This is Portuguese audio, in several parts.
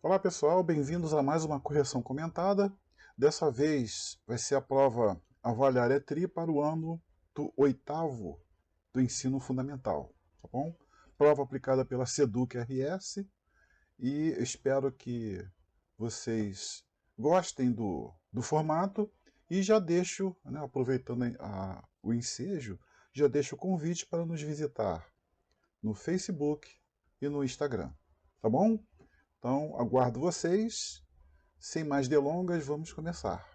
Olá pessoal, bem-vindos a mais uma correção comentada. Dessa vez vai ser a prova Avaliar ETRI para o ano do oitavo do ensino fundamental, tá bom? Prova aplicada pela SEDUC-RS e espero que vocês gostem do formato e já deixo, aproveitando o ensejo, já deixo o convite para nos visitar no Facebook e no Instagram, tá bom? Então, aguardo vocês. Sem mais delongas, vamos começar.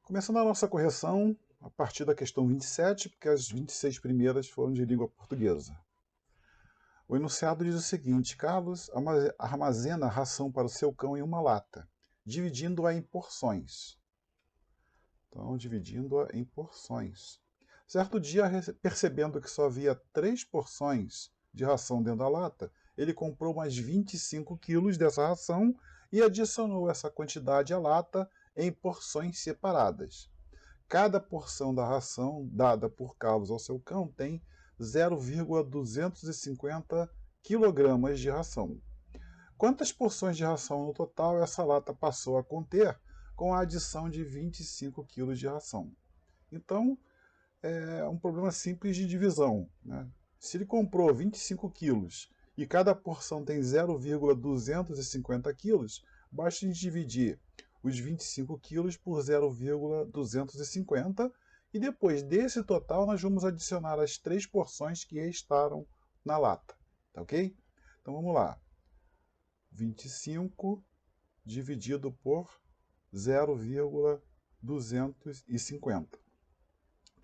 Começando a nossa correção, a partir da questão 27, porque as 26 primeiras foram de língua portuguesa. O enunciado diz o seguinte: Carlos armazena a ração para o seu cão em uma lata, dividindo-a em porções. Então, dividindo-a em porções. Certo dia, percebendo que só havia 3 porções de ração dentro da lata, ele comprou mais 25 quilos dessa ração e adicionou essa quantidade à lata em porções separadas. Cada porção da ração dada por Carlos ao seu cão tem 0,250 kg de ração. Quantas porções de ração no total essa lata passou a conter com a adição de 25 kg de ração? Então, é um problema simples de divisão, né? Se ele comprou 25 quilos e cada porção tem 0,250 quilos, basta a gente dividir os 25 quilos por 0,250 e depois desse total nós vamos adicionar as 3 porções que restaram na lata, tá ok? Então vamos lá. 25 dividido por 0,250.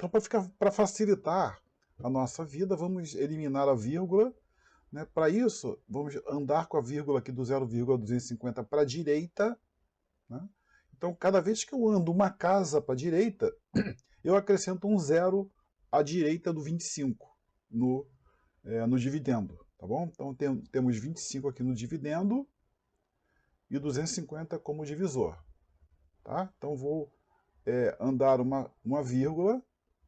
Então, para facilitar a nossa vida, vamos eliminar a vírgula. Né? Para isso, vamos andar com a vírgula aqui do 0,250 para a direita. Né? Então, cada vez que eu ando uma casa para a direita, eu acrescento um zero à direita do 25 no dividendo. Tá bom? Então, temos 25 aqui no dividendo e 250 como divisor. Tá? Então, vou andar uma vírgula,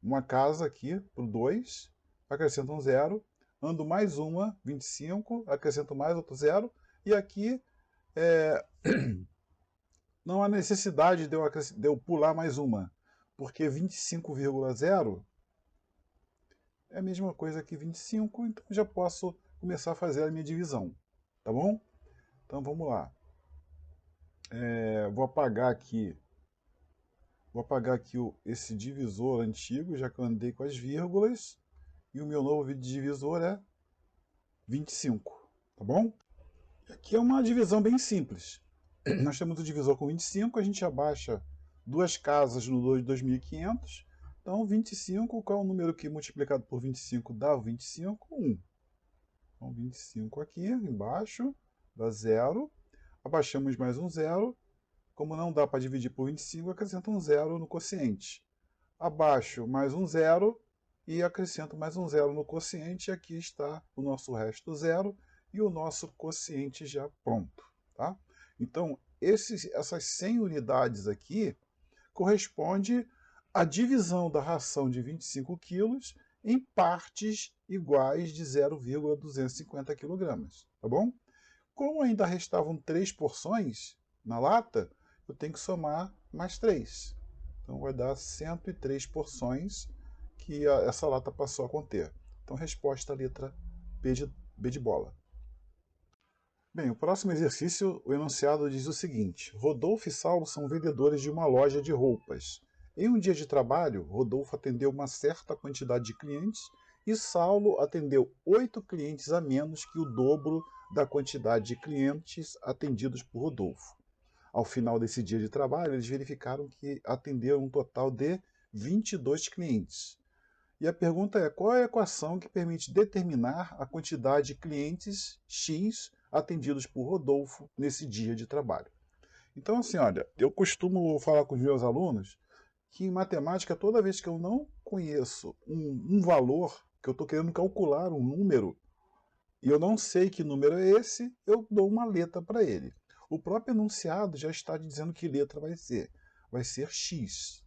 uma casa aqui para o 2, acrescento um zero, ando mais uma, 25, acrescento mais outro zero, e aqui não há necessidade de eu pular mais uma, porque 25,0 é a mesma coisa que 25, então já posso começar a fazer a minha divisão, tá bom? Então vamos lá. Vou apagar aqui esse divisor antigo, já que eu andei com as vírgulas. E o meu novo divisor é 25, tá bom? E aqui é uma divisão bem simples. Nós temos o divisor com 25, a gente abaixa duas casas no 2.500. Então 25, qual é o número que multiplicado por 25 dá 25? 1. Então 25 aqui embaixo dá 0. Abaixamos mais um 0. Como não dá para dividir por 25, acrescento um 0 no quociente. Abaixo mais um 0 e acrescento mais um 0 no quociente. E aqui está o nosso resto zero e o nosso quociente já pronto. Tá? Então, essas 100 unidades aqui corresponde à divisão da ração de 25 quilos em partes iguais de 0,250 kg. Tá bom? Como ainda restavam 3 porções na lata, eu tenho que somar mais 3. Então vai dar 103 porções que essa lata passou a conter. Então resposta letra B de bola. Bem, o próximo exercício, o enunciado diz o seguinte: Rodolfo e Saulo são vendedores de uma loja de roupas. Em um dia de trabalho, Rodolfo atendeu uma certa quantidade de clientes e Saulo atendeu 8 clientes a menos que o dobro da quantidade de clientes atendidos por Rodolfo. Ao final desse dia de trabalho, eles verificaram que atenderam um total de 22 clientes. E a pergunta é: qual é a equação que permite determinar a quantidade de clientes X atendidos por Rodolfo nesse dia de trabalho? Então, assim, olha, eu costumo falar com os meus alunos que em matemática, toda vez que eu não conheço um valor, que eu estou querendo calcular um número, e eu não sei que número é esse, eu dou uma letra para ele. O próprio enunciado já está dizendo que letra vai ser. Vai ser X.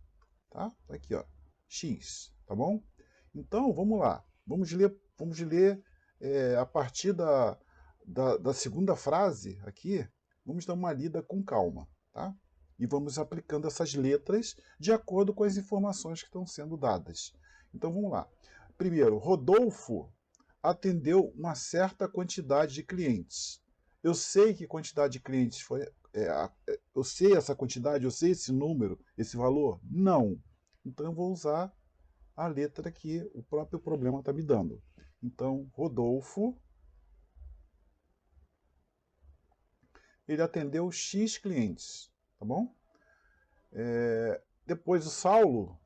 Tá? Aqui, ó. X. Tá bom? Então, vamos lá. Vamos ler a partir da segunda frase aqui. Vamos dar uma lida com calma, tá? E vamos aplicando essas letras de acordo com as informações que estão sendo dadas. Então, vamos lá. Primeiro, Rodolfo atendeu uma certa quantidade de clientes. Eu sei que quantidade de clientes foi... eu sei essa quantidade, eu sei esse número, esse valor? Não. Então, eu vou usar a letra que o próprio problema está me dando. Então, Rodolfo, ele atendeu X clientes, tá bom? Depois o Saulo,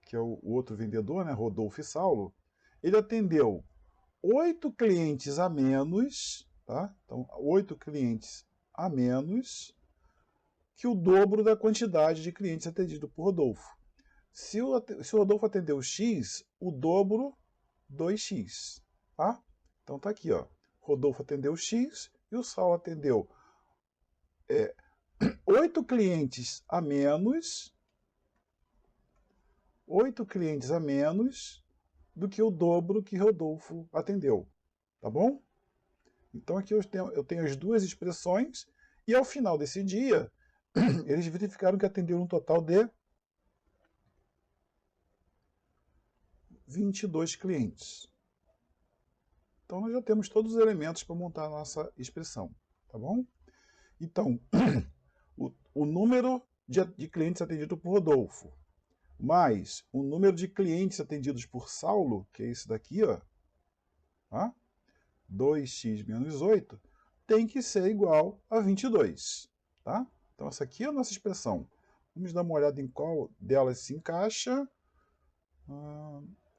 que é o outro vendedor, né, Rodolfo e Saulo, ele atendeu 8 clientes a menos, tá? Então, 8 clientes a menos que o dobro da quantidade de clientes atendido por Rodolfo. Se o Rodolfo atendeu X, o dobro 2x, tá? Então tá aqui, ó. Rodolfo atendeu X e o Saulo atendeu 8 clientes a menos, 8 clientes a menos do que o dobro que Rodolfo atendeu, tá bom? Então aqui eu tenho as duas expressões e ao final desse dia eles verificaram que atenderam um total de 22 clientes. Então nós já temos todos os elementos para montar a nossa expressão, tá bom? Então, o número de clientes atendidos por Rodolfo, mais o número de clientes atendidos por Saulo, que é esse daqui, ó, tá? 2x menos 8, tem que ser igual a 22, tá? Então essa aqui é a nossa expressão. Vamos dar uma olhada em qual delas se encaixa.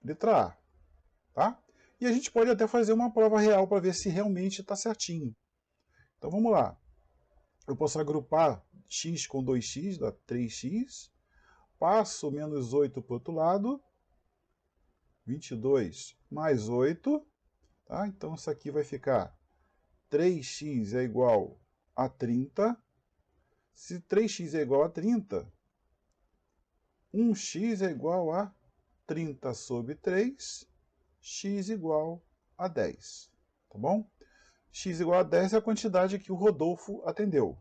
Letra A, tá? E a gente pode até fazer uma prova real para ver se realmente está certinho. Então vamos lá. Eu posso agrupar x com 2x, dá 3x. Passo menos 8 para o outro lado. 22 mais 8. Tá? Então isso aqui vai ficar 3x é igual a 30. Se 3x é igual a 30, 1x é igual a 30 sobre 3, x igual a 10. Tá bom? X igual a 10 é a quantidade que o Rodolfo atendeu.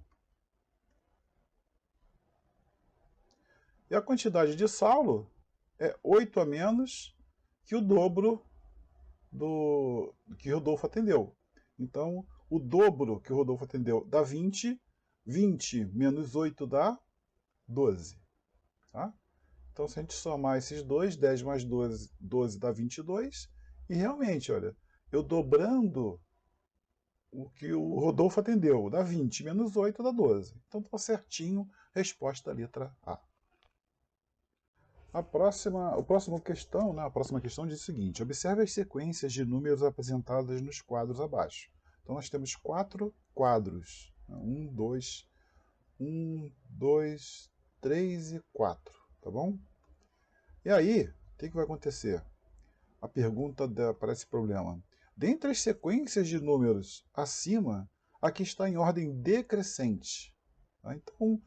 E a quantidade de Saulo é 8 a menos que o dobro do que Rodolfo atendeu. Então, o dobro que o Rodolfo atendeu dá 20. 20 menos 8 dá 12. Tá? Então, se a gente somar esses dois, 10 mais 12, 12 dá 22. E realmente, olha, eu dobrando o que o Rodolfo atendeu, dá 20, menos 8 dá 12. Então, está certinho, resposta letra A. A próxima questão diz o seguinte: observe as sequências de números apresentadas nos quadros abaixo. Então, nós temos 4 quadros. 1, 2, 3 e 4. Tá bom? E aí, o que vai acontecer? A pergunta para esse problema. Dentre as sequências de números acima, aqui está em ordem decrescente. Tá? Então,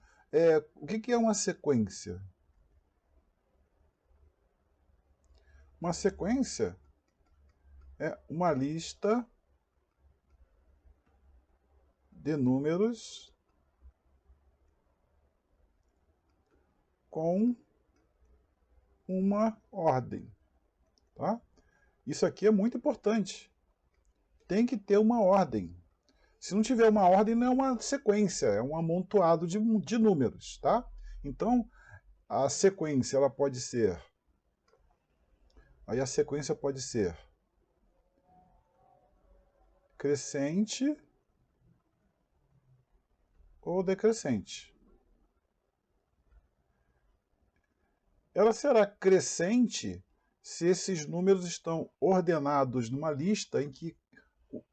o que é uma sequência? Uma sequência é uma lista de números com uma ordem. Tá? Isso aqui é muito importante. Tem que ter uma ordem. Se não tiver uma ordem, não é uma sequência, é um amontoado de números. Tá? Então, a sequência ela pode ser... Aí a sequência pode ser crescente ou decrescente. Ela será crescente se esses números estão ordenados numa lista em que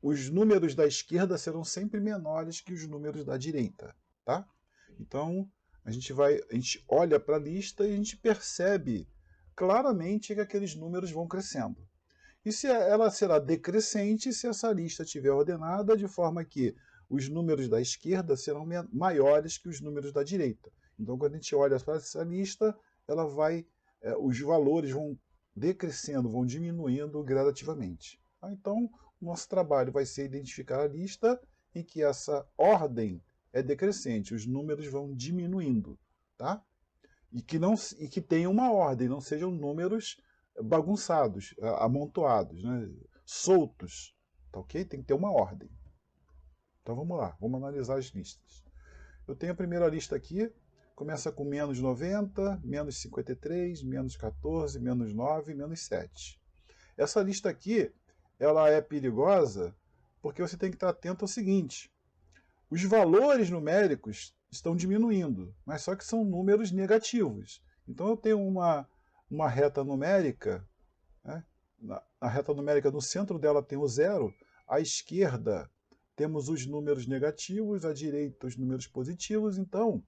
os números da esquerda serão sempre menores que os números da direita. Tá? Então, a gente olha para a lista e a gente percebe claramente que aqueles números vão crescendo. E se ela será decrescente se essa lista estiver ordenada de forma que os números da esquerda serão maiores que os números da direita. Então, quando a gente olha para essa lista, ela os valores vão decrescendo, vão diminuindo gradativamente. Tá? Então, o nosso trabalho vai ser identificar a lista em que essa ordem é decrescente, os números vão diminuindo, tá? E que tenha uma ordem, não sejam números bagunçados, amontoados, né? Soltos, tá ok? Tem que ter uma ordem. Então vamos lá, vamos analisar as listas. Eu tenho a primeira lista aqui, começa com menos 90, menos 53, menos 14, menos 9, menos 7. Essa lista aqui, ela é perigosa porque você tem que estar atento ao seguinte: os valores numéricos estão diminuindo, mas só que são números negativos. Então eu tenho uma reta numérica, né? A reta numérica no centro dela tem o zero, à esquerda temos os números negativos, à direita os números positivos, então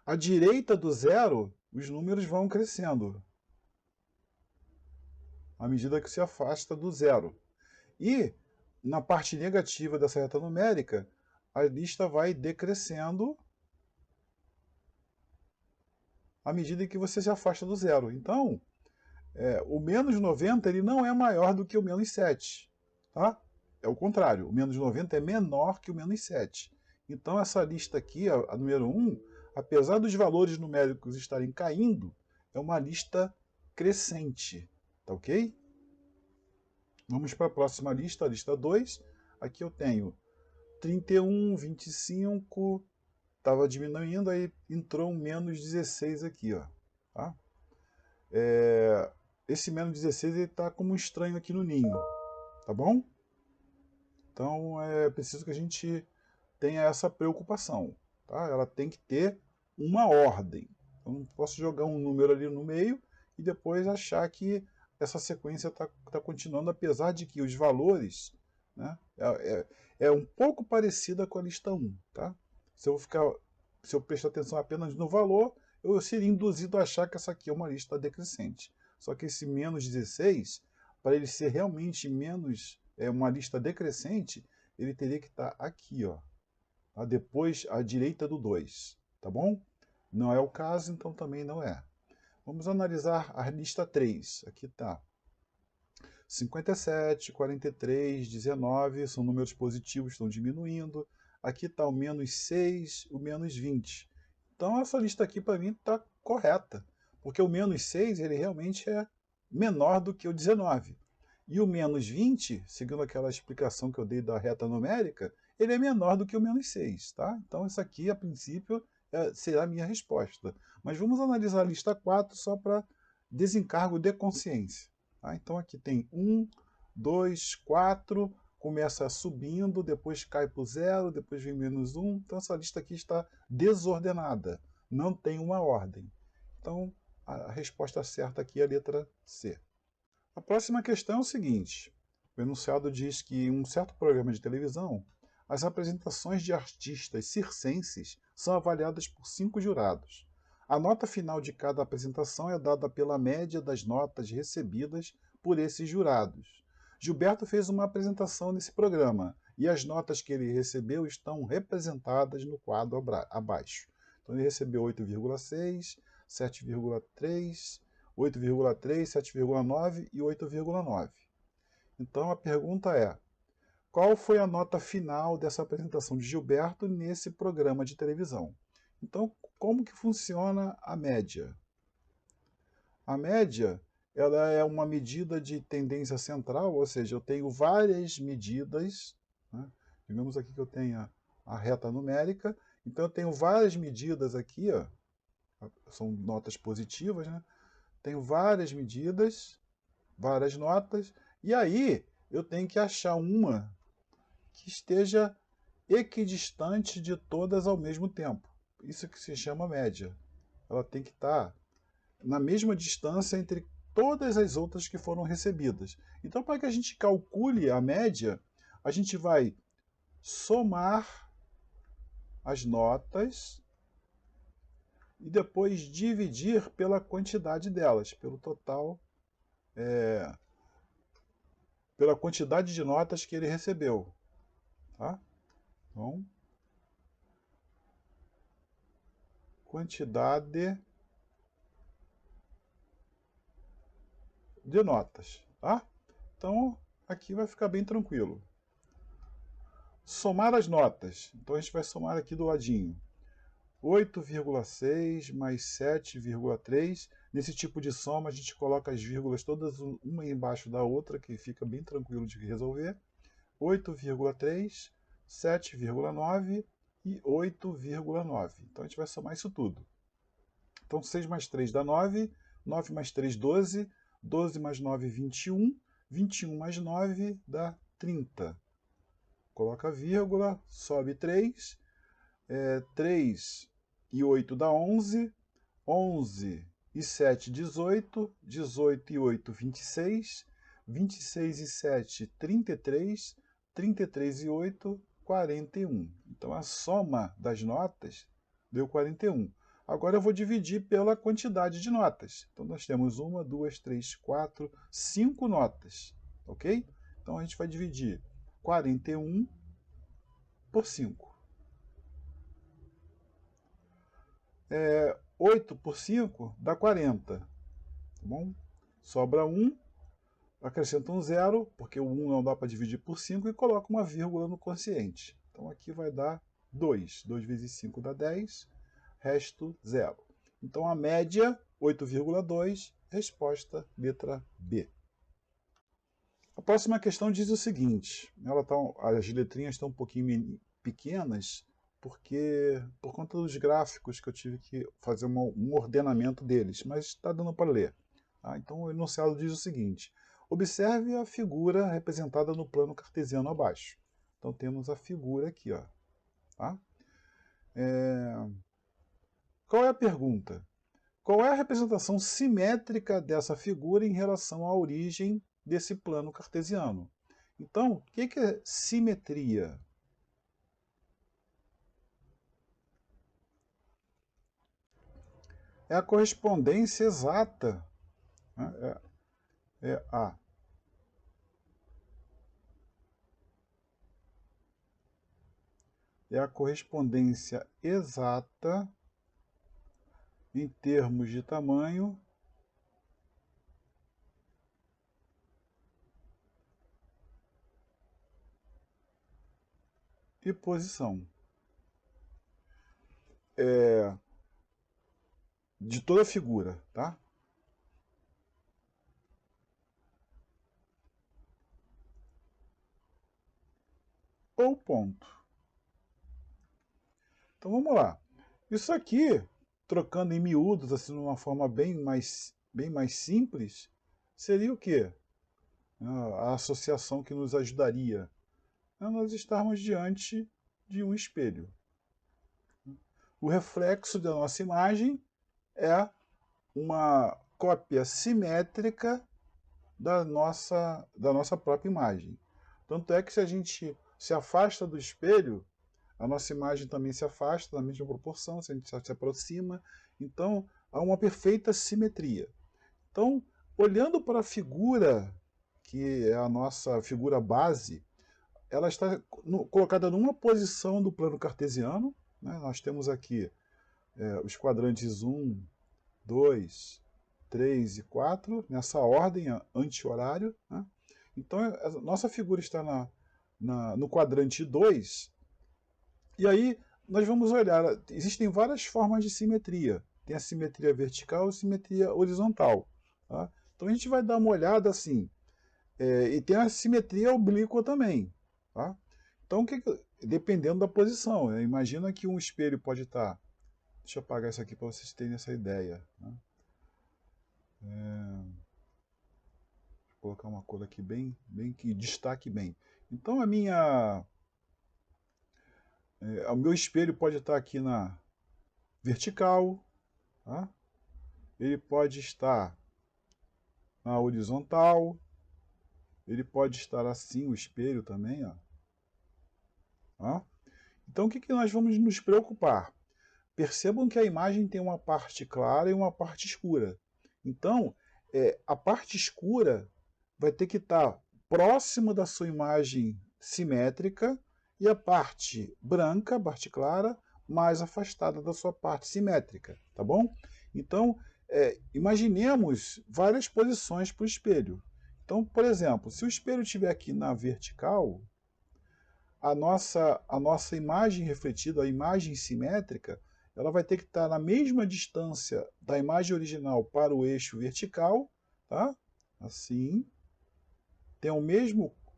à direita do zero os números vão crescendo à medida que se afasta do zero. E na parte negativa dessa reta numérica, a lista vai decrescendo à medida que você se afasta do zero. Então, o menos 90 ele não é maior do que o menos 7. Tá? É o contrário, o menos 90 é menor que o menos 7. Então, essa lista aqui, a número 1, apesar dos valores numéricos estarem caindo, é uma lista crescente. Tá ok? Vamos para a próxima lista, a lista 2. Aqui eu tenho 31, 25, estava diminuindo, aí entrou um menos 16 aqui, ó. Tá? Esse menos 16 está como um estranho aqui no ninho, tá bom? Então é preciso que a gente tenha essa preocupação, tá? Ela tem que ter uma ordem. Eu não posso jogar um número ali no meio e depois achar que essa sequência está continuando, apesar de que os valores, né, é um pouco parecida com a lista 1. Tá? Se eu prestar atenção apenas no valor, eu seria induzido a achar que essa aqui é uma lista decrescente. Só que esse menos 16, para ele ser realmente menos uma lista decrescente, ele teria que estar aqui, ó, tá? Depois à direita do 2, tá bom? Não é o caso, então também não é. Vamos analisar a lista 3. Aqui está 57, 43, 19, são números positivos, estão diminuindo. Aqui está o menos 6, o menos 20. Então essa lista aqui para mim está correta, porque o menos 6 ele realmente é menor do que o 19. E o menos 20, seguindo aquela explicação que eu dei da reta numérica, ele é menor do que o menos 6. Tá? Então isso aqui, a princípio, será a minha resposta. Mas vamos analisar a lista 4 só para desencargo de consciência. Tá? Então aqui tem 1, 2, 4, começa subindo, depois cai para o 0, depois vem menos 1. Então essa lista aqui está desordenada, não tem uma ordem. Então a resposta certa aqui é a letra C. A próxima questão é o seguinte: o enunciado diz que em um certo programa de televisão, as apresentações de artistas circenses são avaliadas por 5 jurados. A nota final de cada apresentação é dada pela média das notas recebidas por esses jurados. Gilberto fez uma apresentação nesse programa e as notas que ele recebeu estão representadas no quadro abaixo. Então ele recebeu 8,6, 7,3, 8,3, 7,9 e 8,9. Então a pergunta é: qual foi a nota final dessa apresentação de Gilberto nesse programa de televisão? Então, como que funciona a média? A média, ela é uma medida de tendência central, ou seja, eu tenho várias medidas, né? Digamos aqui que eu tenha a reta numérica, então eu tenho várias medidas aqui, ó, são notas positivas, né? Tenho várias medidas, várias notas, e aí eu tenho que achar uma que esteja equidistante de todas ao mesmo tempo. Isso que se chama média. Ela tem que estar na mesma distância entre todas as outras que foram recebidas. Então, para que a gente calcule a média, a gente vai somar as notas e depois dividir pela quantidade delas, pelo total, pela quantidade de notas que ele recebeu. Tá? Então, quantidade de notas, tá? Então, aqui vai ficar bem tranquilo. Somar as notas. Então, a gente vai somar aqui do ladinho. 8,6 mais 7,3. Nesse tipo de soma, a gente coloca as vírgulas todas uma embaixo da outra, que fica bem tranquilo de resolver. 8,3, 7,9 e 8,9. Então, a gente vai somar isso tudo. Então, 6 mais 3 dá 9, 9 mais 3, 12, 12 mais 9, 21, 21 mais 9 dá 30. Coloca a vírgula, sobe 3, 3 e 8 dá 11, 11 e 7, 18, 18 e 8, 26, 26 e 7, 33, 33 e 8, 41. Então, a soma das notas deu 41. Agora eu vou dividir pela quantidade de notas. Então, nós temos 1, 2, 3, 4, 5 notas, ok? Então, a gente vai dividir 41 por 5. 8 por 5 dá 40, tá bom? Sobra 1, acrescenta um 0, porque o 1 não dá para dividir por 5, e coloca uma vírgula no quociente. Então aqui vai dar 2. 2 vezes 5 dá 10, resto 0. Então a média, 8,2, resposta letra B. A próxima questão diz o seguinte, as letrinhas estão um pouquinho pequenas, porque por conta dos gráficos que eu tive que fazer um ordenamento deles, mas está dando para ler. Tá? Então o enunciado diz o seguinte, observe a figura representada no plano cartesiano abaixo. Então temos a figura aqui, ó. Tá? Qual é a pergunta? Qual é a representação simétrica dessa figura em relação à origem desse plano cartesiano? Então, o que é simetria? É a correspondência exata. Né? É a correspondência exata em termos de tamanho e posição. De toda a figura, tá? Ou ponto. Então vamos lá. Isso aqui, trocando em miúdos, assim, de uma forma bem mais simples, seria o quê? A associação que nos ajudaria a nós estarmos diante de um espelho. O reflexo da nossa imagem é uma cópia simétrica da nossa própria imagem. Tanto é que se a gente se afasta do espelho, a nossa imagem também se afasta na mesma proporção, se a gente se aproxima. Então, há uma perfeita simetria. Então, olhando para a figura, que é a nossa figura base, ela está colocada numa posição do plano cartesiano. Né? Nós temos aqui os quadrantes 1, 2, 3 e 4, nessa ordem anti-horário. Né? Então, a nossa figura está no quadrante 2, e aí nós vamos olhar, existem várias formas de simetria. Tem a simetria vertical e a simetria horizontal. Tá? Então a gente vai dar uma olhada assim, e tem a simetria oblíqua também. Tá? Então, dependendo da posição, imagina que um espelho pode estar... Deixa eu apagar isso aqui para vocês terem essa ideia. Né? Vou colocar uma cor aqui bem que destaque bem. Então o meu espelho pode estar aqui na vertical, tá? Ele pode estar na horizontal, ele pode estar assim, o espelho também, ó. Tá? Então o que nós vamos nos preocupar? Percebam que a imagem tem uma parte clara e uma parte escura. Então, a parte escura vai ter que estar próximo da sua imagem simétrica e a parte branca, parte clara, mais afastada da sua parte simétrica, tá bom? Então, imaginemos várias posições para o espelho. Então, por exemplo, se o espelho estiver aqui na vertical, a nossa imagem refletida, a imagem simétrica, ela vai ter que estar na mesma distância da imagem original para o eixo vertical, tá? Assim, tem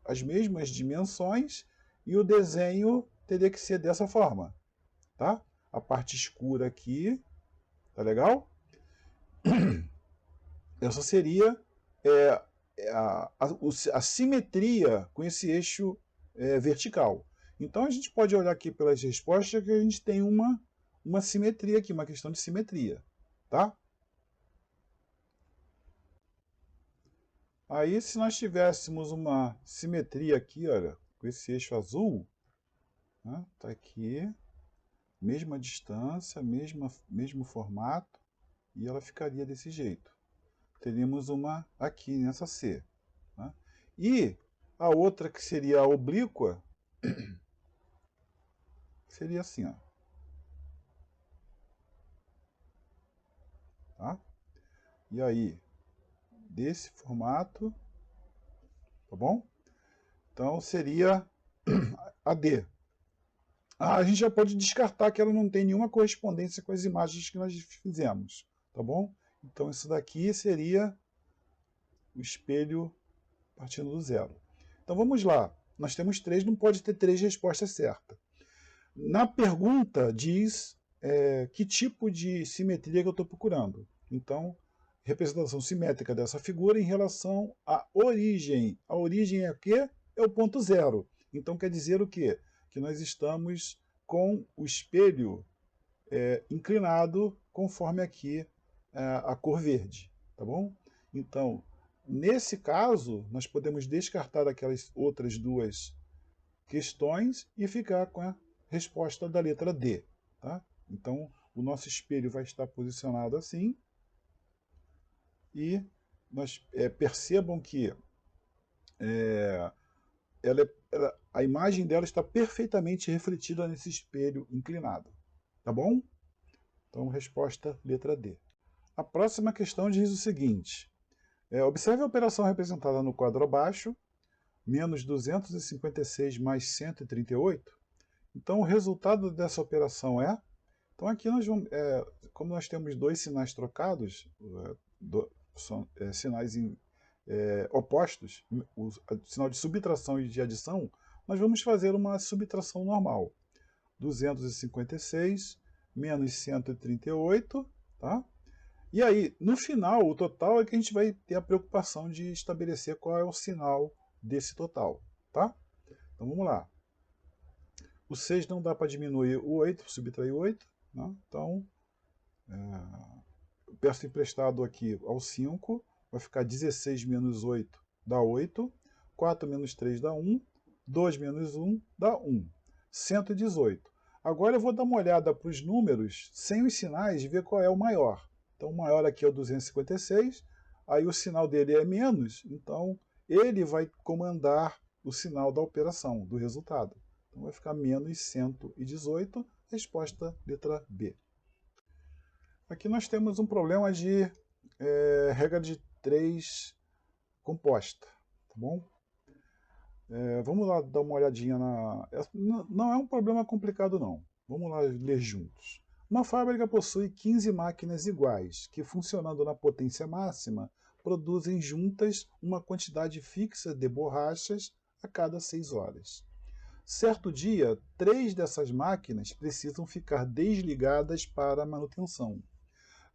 as mesmas dimensões e o desenho teria que ser dessa forma, tá? A parte escura aqui, tá legal? Essa seria a simetria com esse eixo vertical. Então a gente pode olhar aqui pelas respostas que a gente tem uma simetria aqui, uma questão de simetria, tá? Aí se nós tivéssemos uma simetria aqui, olha, com esse eixo azul, né, tá aqui, mesma distância, mesmo formato, e ela ficaria desse jeito. Teríamos uma aqui nessa C. Né? E a outra que seria a oblíqua, seria assim, ó. Tá? E aí, desse formato, tá bom? Então seria a D. A gente já pode descartar que ela não tem nenhuma correspondência com as imagens que nós fizemos, tá bom? Então isso daqui seria o espelho partindo do zero. Então vamos lá. Nós temos 3, não pode ter 3 respostas certas. Na pergunta diz que tipo de simetria que eu estou procurando. Então, representação simétrica dessa figura em relação à origem. A origem é o quê? É o ponto zero. Então quer dizer o quê? Que nós estamos com o espelho inclinado conforme aqui a cor verde. Tá bom? Então, nesse caso, nós podemos descartar aquelas outras duas questões e ficar com a resposta da letra D. Tá? Então, o nosso espelho vai estar posicionado assim. E nós percebam que a imagem dela está perfeitamente refletida nesse espelho inclinado. Tá bom? Então, resposta letra D. A próxima questão diz o seguinte. Observe a operação representada no quadro abaixo, menos 256 mais 138. Então, o resultado dessa operação é... Então, aqui nós vamos... como nós temos dois sinais trocados, são sinais opostos, o sinal de subtração e de adição, nós vamos fazer uma subtração normal. 256 menos 138, tá? E aí, no final, o total é que a gente vai ter a preocupação de estabelecer qual é o sinal desse total, tá? Então vamos lá. O 6 não dá para diminuir o 8, subtrair 8, né? Então, eu peço emprestado aqui ao 5, vai ficar 16 menos 8 dá 8, 4 menos 3 dá 1, 2 menos 1 dá 1, 118. Agora eu vou dar uma olhada para os números sem os sinais e ver qual é o maior. Então o maior aqui é o 256, aí o sinal dele é menos, então ele vai comandar o sinal da operação, do resultado. Então vai ficar menos 118, resposta letra B. Aqui nós temos um problema de regra de 3 composta, tá bom? Vamos lá dar uma olhadinha na... Não é um problema complicado não, vamos lá ler juntos. Uma fábrica possui 15 máquinas iguais, que funcionando na potência máxima, produzem juntas uma quantidade fixa de borrachas a cada 6 horas. Certo dia, 3 dessas máquinas precisam ficar desligadas para a manutenção.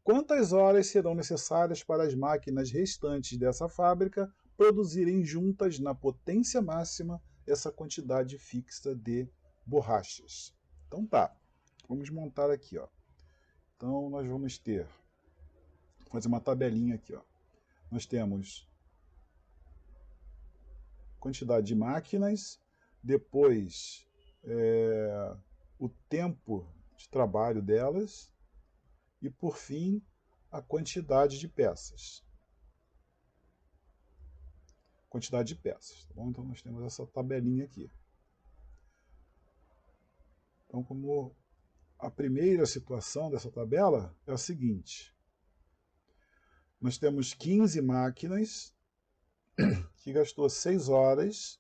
Quantas horas serão necessárias para as máquinas restantes dessa fábrica produzirem juntas na potência máxima essa quantidade fixa de borrachas? Então tá, vamos montar aqui, ó. Então nós vamos fazer uma tabelinha aqui, ó. Nós temos quantidade de máquinas, depois o tempo de trabalho delas e por fim a quantidade de peças. Quantidade de peças, tá bom? Então nós temos essa tabelinha aqui. Então, como a primeira situação dessa tabela é a seguinte: nós temos 15 máquinas que gastou 6 horas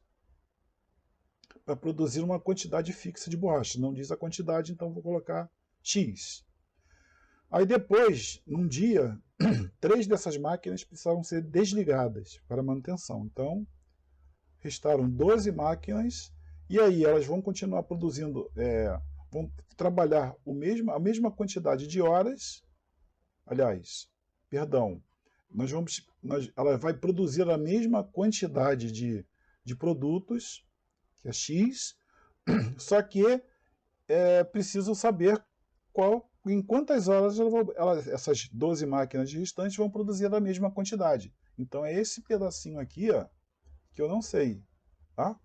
para produzir uma quantidade fixa de borracha. Não diz a quantidade, então vou colocar X. Aí depois, num dia, 3 dessas máquinas precisaram ser desligadas para manutenção. Então, restaram 12 máquinas, e aí elas vão continuar produzindo, vão trabalhar a mesma quantidade de horas, aliás, perdão, ela vai produzir a mesma quantidade de produtos, que é X, só que preciso saber em quantas horas essas 12 máquinas restantes vão produzir a mesma quantidade. Então é esse pedacinho aqui, ó, que eu não sei. Tá?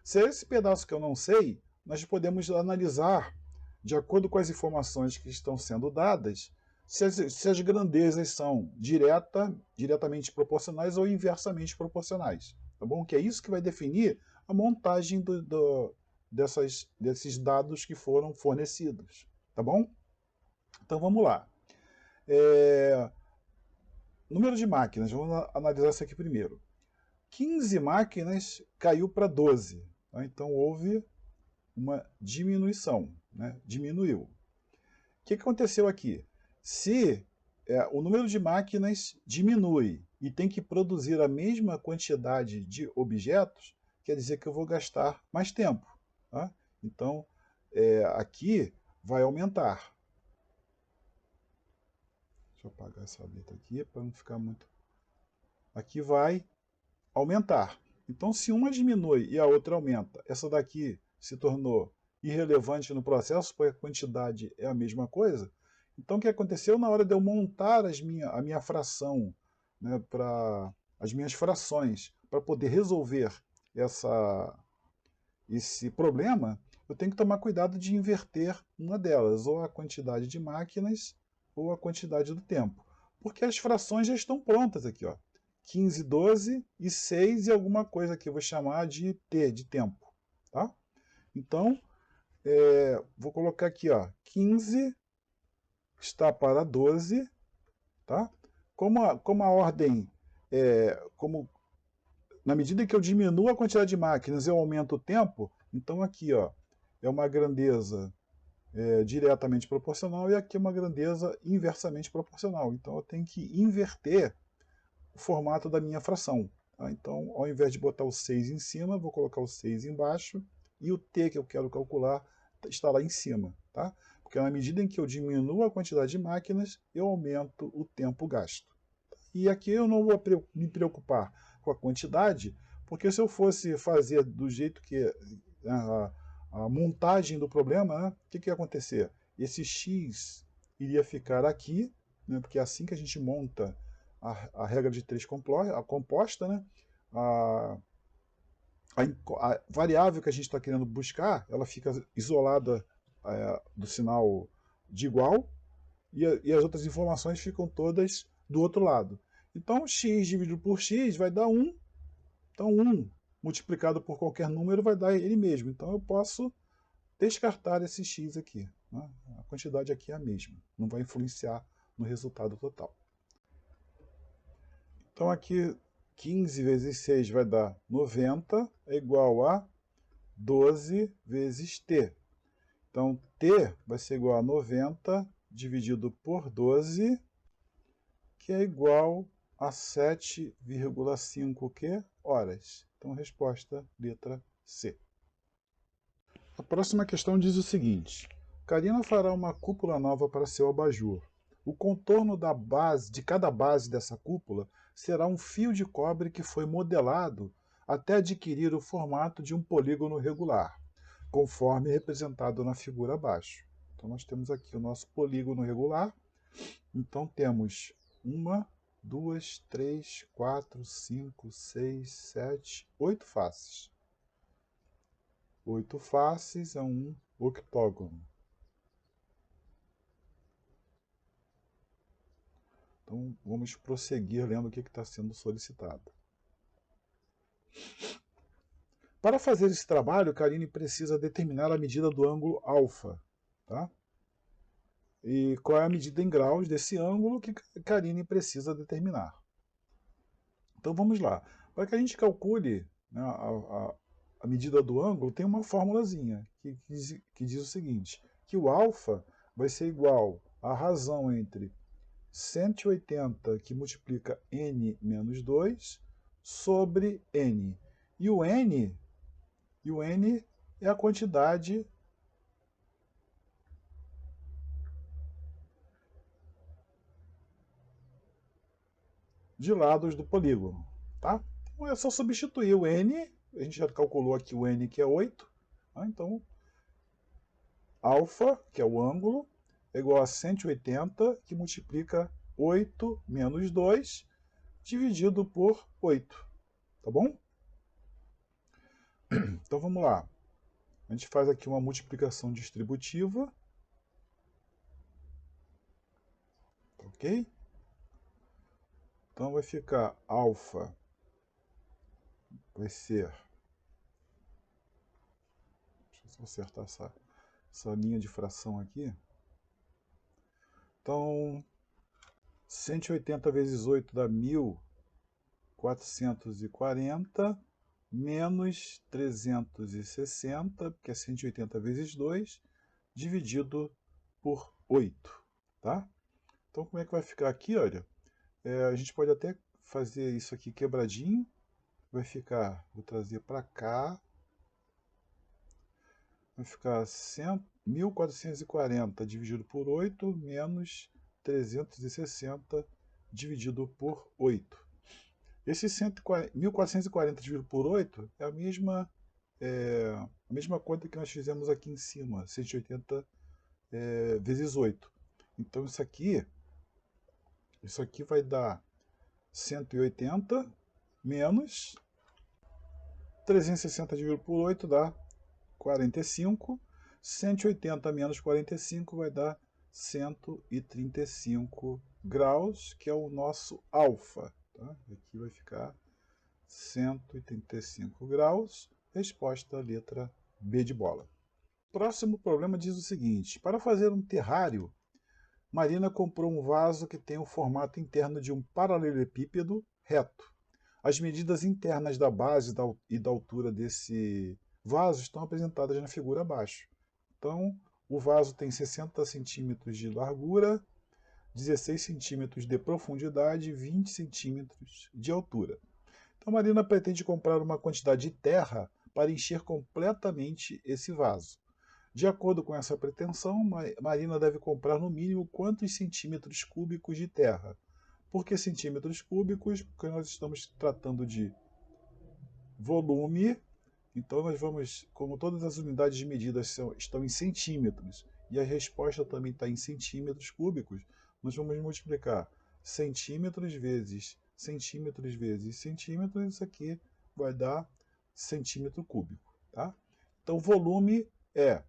Se é esse pedaço que eu não sei, nós podemos analisar, de acordo com as informações que estão sendo dadas, se as grandezas são diretamente proporcionais ou inversamente proporcionais. Tá bom? Que é isso que vai definir a montagem desses dados que foram fornecidos. Tá bom? Então vamos lá. Número de máquinas, vamos analisar isso aqui primeiro. 15 máquinas caiu para 12. Tá? Então houve uma diminuição, né? Diminuiu. O que aconteceu aqui? Se o número de máquinas diminui e tem que produzir a mesma quantidade de objetos, quer dizer que eu vou gastar mais tempo. Tá? Então, aqui vai aumentar. Deixa eu apagar essa letra aqui para não ficar muito... Aqui vai aumentar. Então, se uma diminui e a outra aumenta, essa daqui se tornou irrelevante no processo, porque a quantidade é a mesma coisa. Então, o que aconteceu na hora de eu montar a minha fração, né, as minhas frações, para poder resolver esse problema, eu tenho que tomar cuidado de inverter uma delas, ou a quantidade de máquinas, ou a quantidade do tempo. Porque as frações já estão prontas aqui, ó. 15, 12 e 6 e alguma coisa que eu vou chamar de T, de tempo. Tá? Então, vou colocar aqui, ó, 15 está para 12. Tá? Como a ordem, na medida que eu diminuo a quantidade de máquinas, eu aumento o tempo, então aqui, ó, é uma grandeza diretamente proporcional e aqui é uma grandeza inversamente proporcional. Então eu tenho que inverter o formato da minha fração. Tá? Então, ao invés de botar o 6 em cima, vou colocar o 6 embaixo e o t que eu quero calcular está lá em cima. Tá? Porque na medida em que eu diminuo a quantidade de máquinas, eu aumento o tempo gasto. E aqui eu não vou me preocupar com a quantidade, porque se eu fosse fazer do jeito que a montagem do problema, né, o que ia acontecer? Esse x iria ficar aqui, né, porque é assim que a gente monta a regra de 3 composta, né? A variável que a gente está querendo buscar, ela fica isolada do sinal de igual, e as outras informações ficam todas do outro lado. Então, x dividido por x vai dar 1. Então, 1 multiplicado por qualquer número vai dar ele mesmo. Então, eu posso descartar esse x aqui. Né? A quantidade aqui é a mesma. Não vai influenciar no resultado total. Então, aqui, 15 vezes 6 vai dar 90, é igual a 12 vezes t. Então, t vai ser igual a 90 dividido por 12, que é igual a 7,5 horas. Então, resposta, letra C. A próxima questão diz o seguinte: Karina fará uma cúpula nova para seu abajur. O contorno de cada base dessa cúpula será um fio de cobre que foi modelado até adquirir o formato de um polígono regular, conforme representado na figura abaixo. Então, nós temos aqui o nosso polígono regular. Então, temos 1, 2, 3, 4, 5, 6, 7, 8 faces. 8 faces é um octógono. Então, vamos prosseguir lendo o que está sendo solicitado. Para fazer esse trabalho, Karine precisa determinar a medida do ângulo alfa. Tá? e qual é a medida em graus desse ângulo que Karine precisa determinar. Então vamos lá. Para que a gente calcule, né, a medida do ângulo, tem uma formulazinha que diz o seguinte, que o alfa vai ser igual à razão entre 180 que multiplica n menos 2 sobre n. E o n é a quantidade de lados do polígono. Tá? Então é só substituir o n, a gente já calculou aqui o n que é 8, tá? Então alfa, que é o ângulo, é igual a 180 que multiplica 8 menos 2 dividido por 8. Tá bom? Então vamos lá. A gente faz aqui uma multiplicação distributiva. Ok? Então vai ficar alfa, vai ser... Deixa eu só acertar essa linha de fração aqui. Então, 180 vezes 8 dá 1.440, menos 360, que é 180 vezes 2, dividido por 8. Tá? Então, como é que vai ficar aqui? Olha, a gente pode até fazer isso aqui quebradinho. Vai ficar, vou trazer para cá, vai ficar 1.440 dividido por 8, menos 360 dividido por 8. Esse 1.440 dividido por 8 é a mesma conta que nós fizemos aqui em cima, 180 vezes 8. Então isso aqui vai dar 180 menos 360 dividido por 8 dá 45. 180 menos 45 vai dar 135 graus, que é o nosso alfa. Tá? Aqui vai ficar 135 graus. Resposta letra B de bola. Próximo problema diz o seguinte: para fazer um terrário, Marina comprou um vaso que tem o formato interno de um paralelepípedo reto. As medidas internas da base e da altura desse vaso estão apresentadas na figura abaixo. Então, o vaso tem 60 centímetros de largura, 16 centímetros de profundidade e 20 centímetros de altura. Então, Marina pretende comprar uma quantidade de terra para encher completamente esse vaso. De acordo com essa pretensão, Marina deve comprar no mínimo quantos centímetros cúbicos de terra? Por que centímetros cúbicos? Porque nós estamos tratando de volume, então nós vamos, como todas as unidades de medida estão em centímetros, e a resposta também está em centímetros cúbicos, nós vamos multiplicar centímetros vezes centímetros vezes centímetros, isso aqui vai dar centímetro cúbico. Tá? Então volume é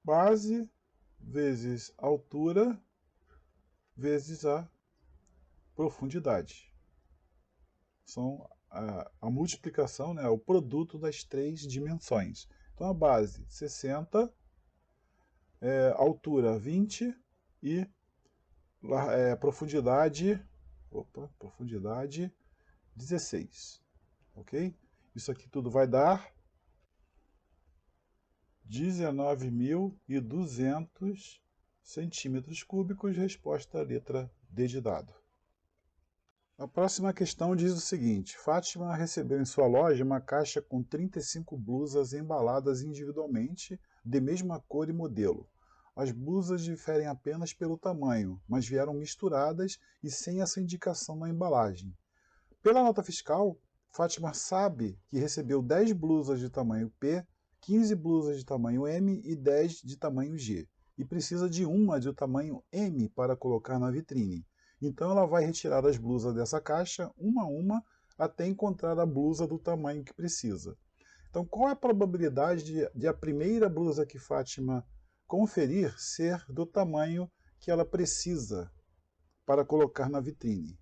base vezes altura vezes a profundidade. São a multiplicação, né, o produto das três dimensões. Então a base 60, altura 20 e profundidade 16. Ok? Isso aqui tudo vai dar 19.200 centímetros cúbicos, resposta letra D de dado. A próxima questão diz o seguinte: Fátima recebeu em sua loja uma caixa com 35 blusas embaladas individualmente, de mesma cor e modelo. As blusas diferem apenas pelo tamanho, mas vieram misturadas e sem essa indicação na embalagem. Pela nota fiscal, Fátima sabe que recebeu 10 blusas de tamanho P, 15 blusas de tamanho M e 10 de tamanho G, e precisa de uma de tamanho M para colocar na vitrine. Então ela vai retirar as blusas dessa caixa, uma a uma, até encontrar a blusa do tamanho que precisa. Então qual é a probabilidade de a primeira blusa que Fátima conferir ser do tamanho que ela precisa para colocar na vitrine?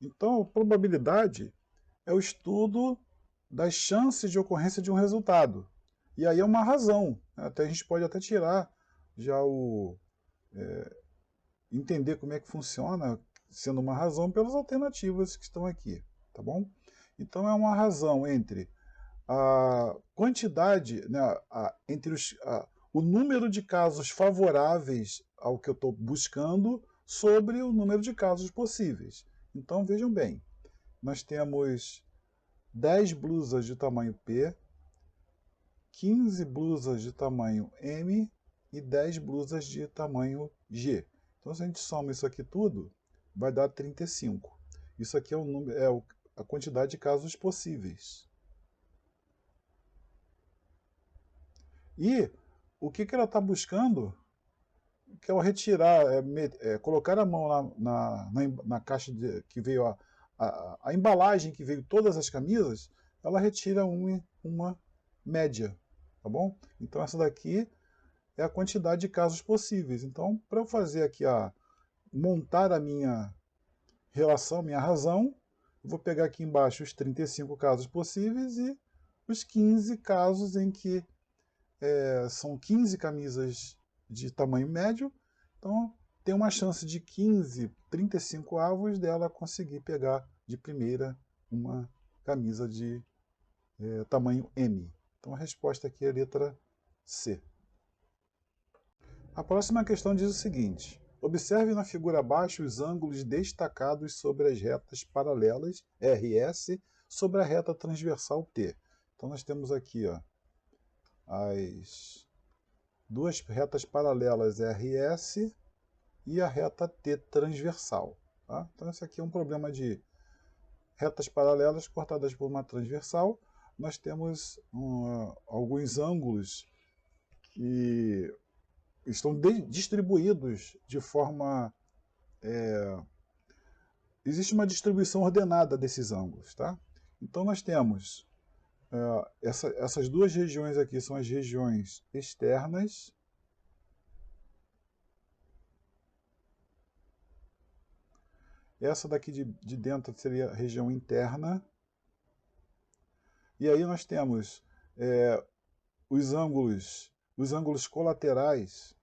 Então, a probabilidade é o estudo das chances de ocorrência de um resultado. E aí é uma razão. Até a gente pode até tirar já entender como é que funciona, sendo uma razão pelas alternativas que estão aqui, tá bom? Então é uma razão entre a quantidade, né, entre o número de casos favoráveis ao que eu estou buscando sobre o número de casos possíveis. Então vejam bem, nós temos 10 blusas de tamanho P, 15 blusas de tamanho M e 10 blusas de tamanho G. Então se a gente soma isso aqui tudo, vai dar 35. Isso aqui é o número, a quantidade de casos possíveis. E o que ela está buscando? Que ao retirar, colocar a mão na caixa que veio a embalagem que veio todas as camisas, ela retira uma média, tá bom? Então essa daqui é a quantidade de casos possíveis. Então, para eu fazer aqui montar a minha relação, minha razão, eu vou pegar aqui embaixo os 35 casos possíveis e os 15 casos em que são 15 camisas de tamanho médio, então tem uma chance de 35 avos dela conseguir pegar de primeira uma camisa de tamanho M. Então a resposta aqui é a letra C. A próxima questão diz o seguinte: observe na figura abaixo os ângulos destacados sobre as retas paralelas RS sobre a reta transversal T. Então nós temos aqui as duas retas paralelas RS e a reta T transversal. Tá? Então esse aqui é um problema de retas paralelas cortadas por uma transversal. Nós temos alguns ângulos que estão distribuídos de forma... existe uma distribuição ordenada desses ângulos. Tá? Então nós temos essas duas regiões aqui são as regiões externas. Essa daqui de dentro seria a região interna. E aí nós temos os ângulos colaterais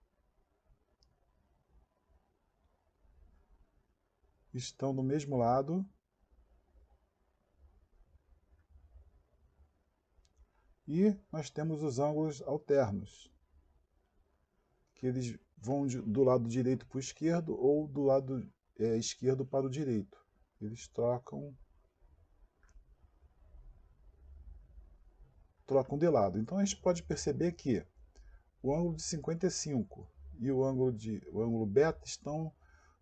estão do mesmo lado. E nós temos os ângulos alternos, que eles vão do lado direito para o esquerdo ou do lado esquerdo para o direito. Eles trocam de lado. Então a gente pode perceber que o ângulo de 55 e o ângulo beta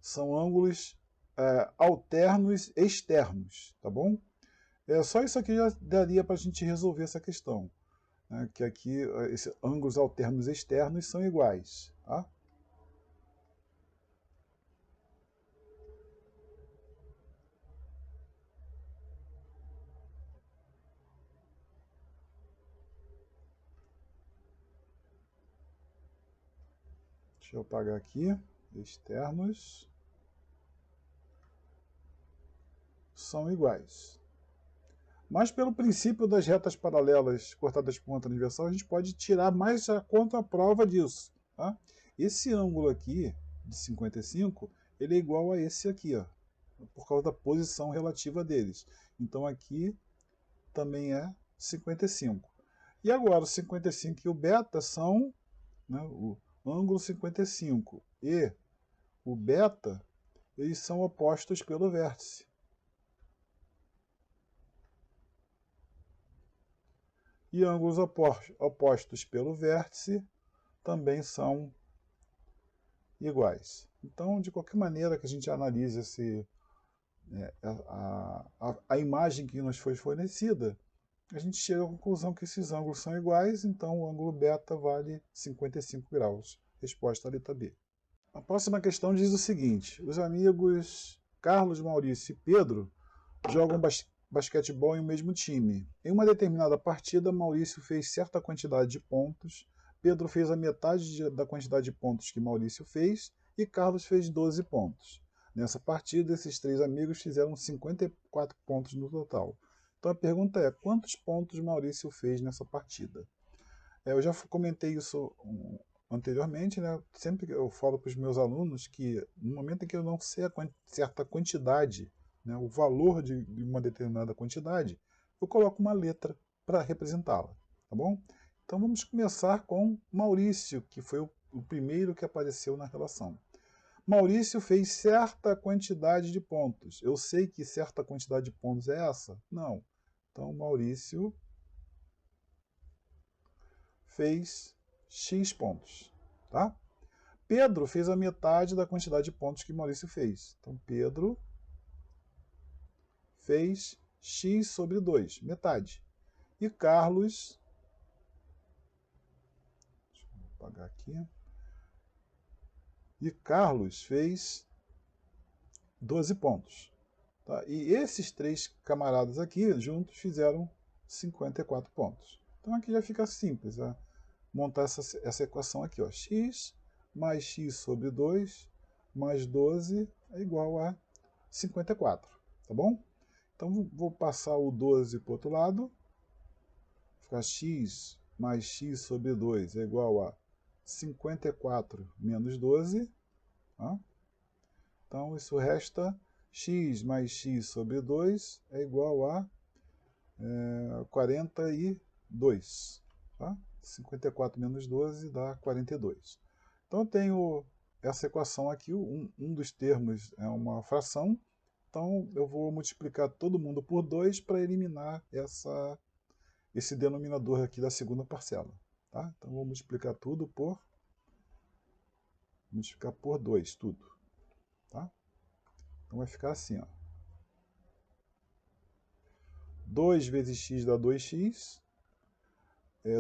são ângulos alternos externos, tá bom? Só isso aqui já daria para a gente resolver essa questão. Né, que aqui esses ângulos alternos externos são iguais. Tá? Deixa eu apagar aqui. Externos são iguais. Mas pelo princípio das retas paralelas cortadas por uma transversal, a gente pode tirar mais a contraprova disso. Tá? Esse ângulo aqui, de 55, ele é igual a esse aqui, por causa da posição relativa deles. Então aqui também é 55. E agora o 55 e o beta são, né, o ângulo 55 e o beta, eles são opostos pelo vértice. E ângulos opostos pelo vértice também são iguais. Então, de qualquer maneira que a gente analise a imagem que nos foi fornecida, a gente chega à conclusão que esses ângulos são iguais, então o ângulo beta vale 55 graus. Resposta à letra B. A próxima questão diz o seguinte: os amigos Carlos, Maurício e Pedro jogam basquetebol em um mesmo time. Em uma determinada partida, Maurício fez certa quantidade de pontos, Pedro fez a metade da quantidade de pontos que Maurício fez e Carlos fez 12 pontos. Nessa partida, esses três amigos fizeram 54 pontos no total. Então a pergunta é, quantos pontos Maurício fez nessa partida? Eu já comentei isso anteriormente, né? Sempre que eu falo para os meus alunos que no momento em que eu não sei a certa quantidade, né, o valor de uma determinada quantidade, eu coloco uma letra para representá-la, tá bom? Então vamos começar com Maurício, que foi o primeiro que apareceu na relação. Maurício fez certa quantidade de pontos. Eu sei que certa quantidade de pontos é essa? Não. Então Maurício fez X pontos, tá? Pedro fez a metade da quantidade de pontos que Maurício fez. Então, Pedro fez X sobre 2, metade. E Carlos, deixa eu apagar aqui. E Carlos fez 12 pontos. Tá? E esses três camaradas aqui, juntos, fizeram 54 pontos. Então, aqui já fica simples, né? Montar essa equação aqui, ó. X mais x sobre 2 mais 12 é igual a 54, tá bom? Então vou passar o 12 para o outro lado, ficar x mais x sobre 2 é igual a 54 menos 12, tá? Então isso resta x mais x sobre 2 é igual a 42, tá? 54 menos 12 dá 42. Então eu tenho essa equação aqui, um dos termos é uma fração, então eu vou multiplicar todo mundo por 2 para eliminar esse denominador aqui da segunda parcela. Tá? Então vou multiplicar tudo por 2, tudo. Tá? Então vai ficar assim, ó. 2 vezes x dá 2x,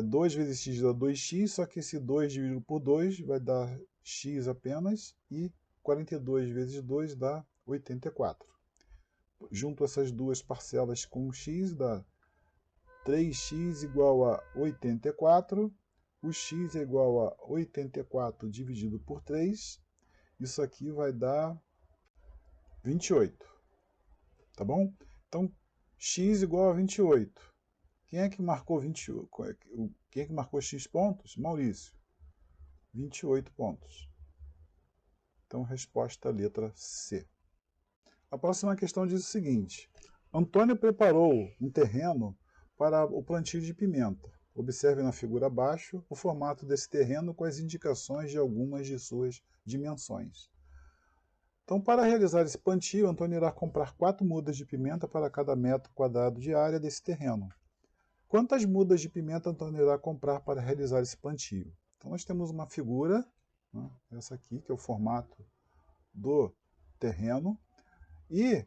2 vezes x dá 2x, só que esse 2 dividido por 2 vai dar x apenas, e 42 vezes 2 dá 84. Junto essas duas parcelas com x dá 3x igual a 84, o x é igual a 84 dividido por 3, isso aqui vai dar 28, tá bom? Então, x igual a 28. Quem é que marcou 28? Quem é que marcou X pontos? Maurício. 28 pontos. Então, resposta letra C. A próxima questão diz o seguinte. Antônio preparou um terreno para o plantio de pimenta. Observe na figura abaixo o formato desse terreno com as indicações de algumas de suas dimensões. Então, para realizar esse plantio, Antônio irá comprar 4 mudas de pimenta para cada metro quadrado de área desse terreno. Quantas mudas de pimenta Antônio irá comprar para realizar esse plantio? Então nós temos uma figura, né, essa aqui, que é o formato do terreno, e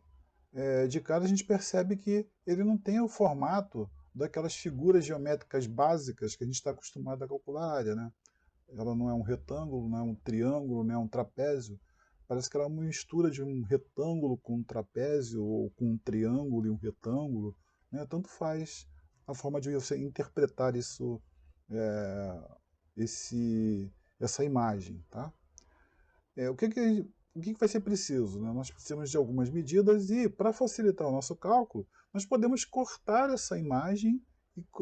de cara a gente percebe que ele não tem o formato daquelas figuras geométricas básicas que a gente está acostumado a calcular a área, né? Ela não é um retângulo, não é um triângulo, não é um trapézio. Parece que ela é uma mistura de um retângulo com um trapézio, ou com um triângulo e um retângulo, né? Tanto faz a forma de você interpretar isso, essa imagem. Tá? O que vai ser preciso? Né? Nós precisamos de algumas medidas e, para facilitar o nosso cálculo, nós podemos cortar essa imagem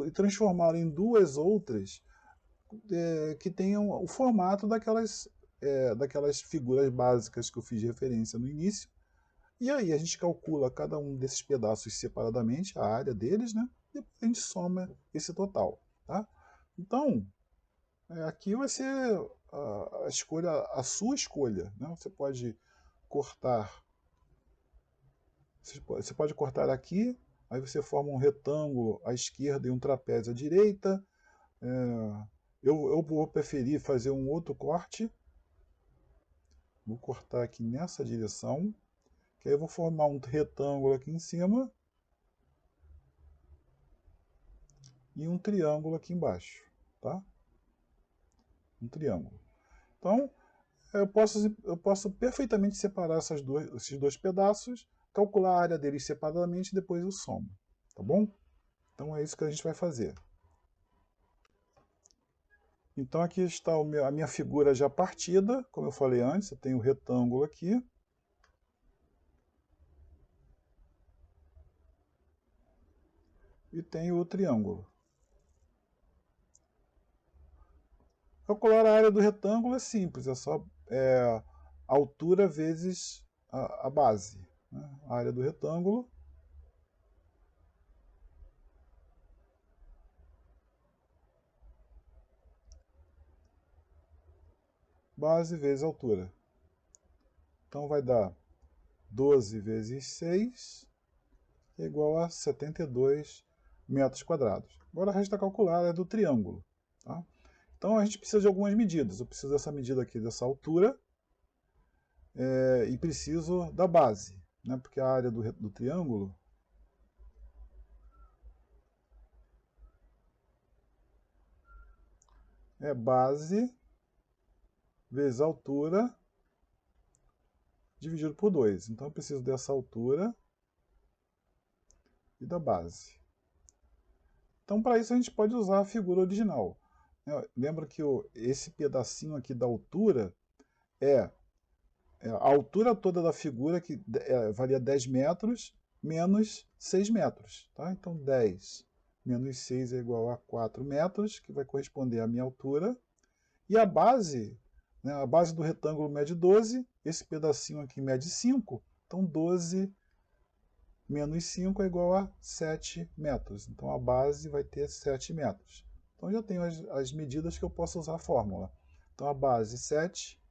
e transformá-la em duas outras que tenham o formato daquelas figuras básicas que eu fiz referência no início. E aí a gente calcula cada um desses pedaços separadamente, a área deles, né? Depois a gente soma esse total. Tá? Então, aqui vai ser a escolha, a sua escolha. Né? Você pode cortar. Você pode cortar aqui, aí você forma um retângulo à esquerda e um trapézio à direita. Eu vou preferir fazer um outro corte. Vou cortar aqui nessa direção. Que aí eu vou formar um retângulo aqui em cima e um triângulo aqui embaixo, tá? Um triângulo. Então, eu posso perfeitamente separar esses dois pedaços, calcular a área deles separadamente e depois eu somo, tá bom? Então é isso que a gente vai fazer. Então aqui está a minha figura já partida, como eu falei antes, eu tenho o retângulo aqui. tenho o triângulo. Calcular a área do retângulo é simples, é só a altura vezes a base. Né? A área do retângulo base vezes altura. Então vai dar 12 vezes 6 é igual a 72 metros quadrados. Agora resta calcular a área do triângulo. Tá? Então a gente precisa de algumas medidas. Eu preciso dessa medida aqui, dessa altura, e preciso da base, né? Porque a área do triângulo é base vezes altura dividido por 2. Então eu preciso dessa altura e da base. Então para isso a gente pode usar a figura original. Lembra que esse pedacinho aqui da altura é a altura toda da figura, que valia 10 metros, menos 6 metros. Tá? Então 10 menos 6 é igual a 4 metros, que vai corresponder à minha altura. E a base, né, a base do retângulo mede 12, esse pedacinho aqui mede 5, então 12 menos 5 é igual a 7 metros. Então a base vai ter 7 metros. Então já tenho as medidas que eu posso usar a fórmula. Então a base 7,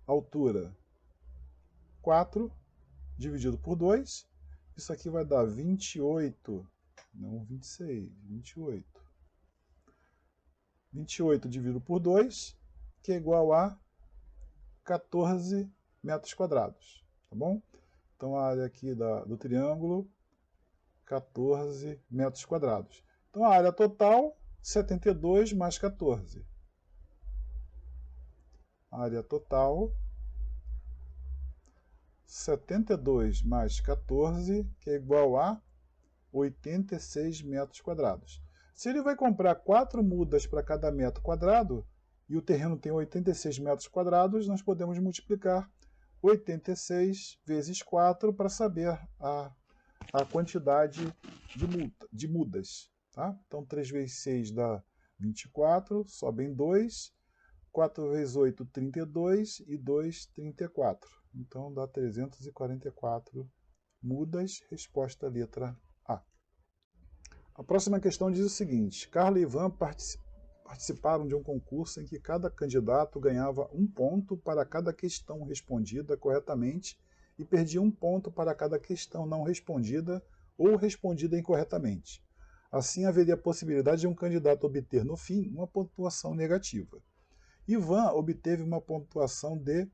altura 4, dividido por 2. Isso aqui vai dar 28, não 26, 28. 28 dividido por 2, que é igual a 14 metros quadrados. Tá bom? Então a área aqui do triângulo, 14 metros quadrados. Então a área total, 72 mais 14. Área total, 72 mais 14, que é igual a 86 metros quadrados. Se ele vai comprar 4 mudas para cada metro quadrado, e o terreno tem 86 metros quadrados, nós podemos multiplicar 86 vezes 4 para saber a quantidade de mudas. Tá? Então 3 vezes 6 dá 24, sobem 2, 4 vezes 8, 32 e 2, 34. Então dá 344 mudas, resposta letra A. A próxima questão diz o seguinte: Carla e Ivan participaram de um concurso em que cada candidato ganhava 1 ponto para cada questão respondida corretamente e perdia 1 ponto para cada questão não respondida ou respondida incorretamente. Assim, haveria a possibilidade de um candidato obter, no fim, uma pontuação negativa. Ivan obteve uma pontuação de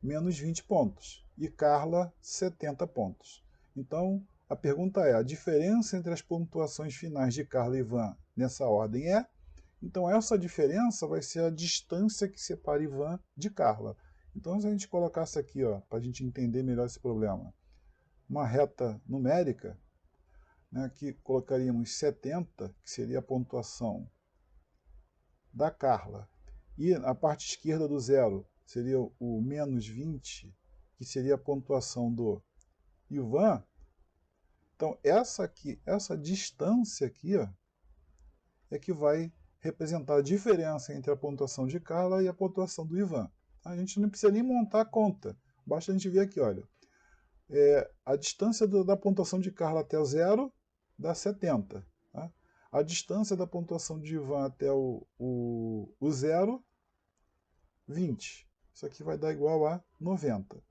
menos 20 pontos e Carla 70 pontos. Então, a pergunta é: a diferença entre as pontuações finais de Carla e Ivan nessa ordem é? Então, essa diferença vai ser a distância que separa Ivan de Carla. Então, se a gente colocasse aqui, para a gente entender melhor esse problema, uma reta numérica, né, que colocaríamos 70, que seria a pontuação da Carla, e a parte esquerda do zero seria o menos 20, que seria a pontuação do Ivan. Então, essa distância aqui é que vai representar a diferença entre a pontuação de Carla e a pontuação do Ivan. A gente não precisa nem montar a conta, basta a gente ver aqui, olha. A distância da pontuação de Carla até o zero dá 70. Tá? A distância da pontuação de Ivan até o zero, 20. Isso aqui vai dar igual a 90.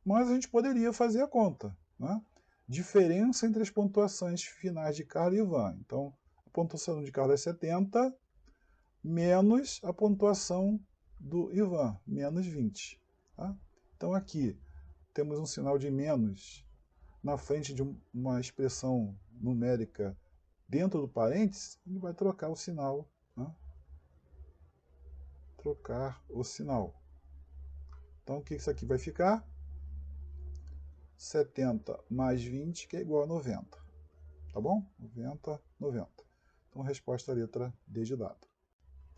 Mas a gente poderia fazer a conta. Né? Diferença entre as pontuações finais de Carla e Ivan. Então, a pontuação de Carla é 70, menos a pontuação do Ivan, menos 20. Tá? Então, aqui temos um sinal de menos na frente de uma expressão numérica dentro do parênteses, ele vai trocar o sinal. Né? Trocar o sinal. Então, o que isso aqui vai ficar? 70 mais 20, que é igual a 90. Tá bom? 90, 90. Então, resposta letra D de dado.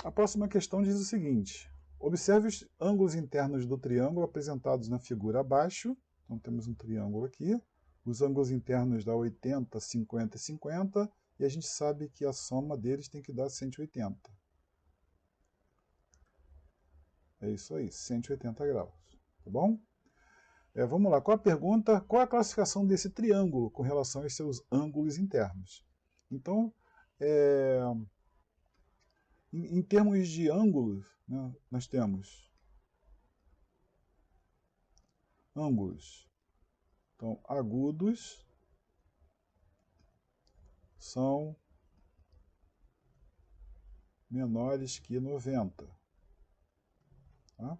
A próxima questão diz o seguinte: observe os ângulos internos do triângulo apresentados na figura abaixo. Então, temos um triângulo aqui. Os ângulos internos dá 80, 50 e 50. e a gente sabe que a soma deles tem que dar 180. É isso aí, 180 graus, tá bom? Vamos lá, qual a pergunta? Qual a classificação desse triângulo com relação aos seus ângulos internos? Então, em termos de ângulos, né, nós temos ângulos. Então, agudos são menores que 90. Tá?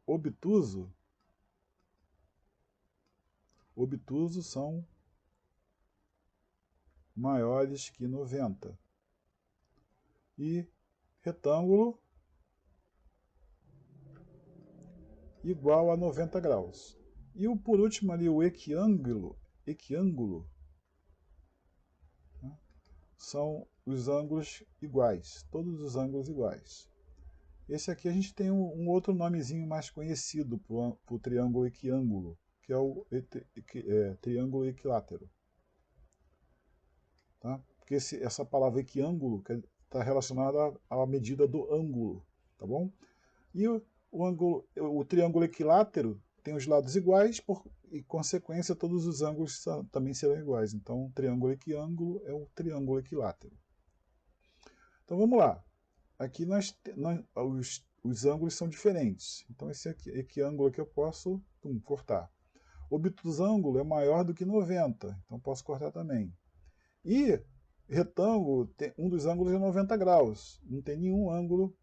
Obtuso são maiores que 90. E retângulo igual a 90 graus. E por último ali o equiângulo, né, são os ângulos iguais, todos os ângulos iguais. Esse aqui a gente tem um outro nomezinho mais conhecido para o triângulo equiângulo, que é o triângulo equilátero. Tá? Porque essa palavra equiângulo está relacionada à medida do ângulo, tá bom? E o triângulo equilátero tem os lados iguais, e consequência todos os ângulos também serão iguais. Então, o triângulo equiângulo é o triângulo equilátero. Então, vamos lá. Aqui os ângulos são diferentes. Então, esse equiângulo aqui eu posso cortar. Obtusângulo é maior do que 90, então posso cortar também. E retângulo, um dos ângulos é 90 graus. Não tem nenhum ângulo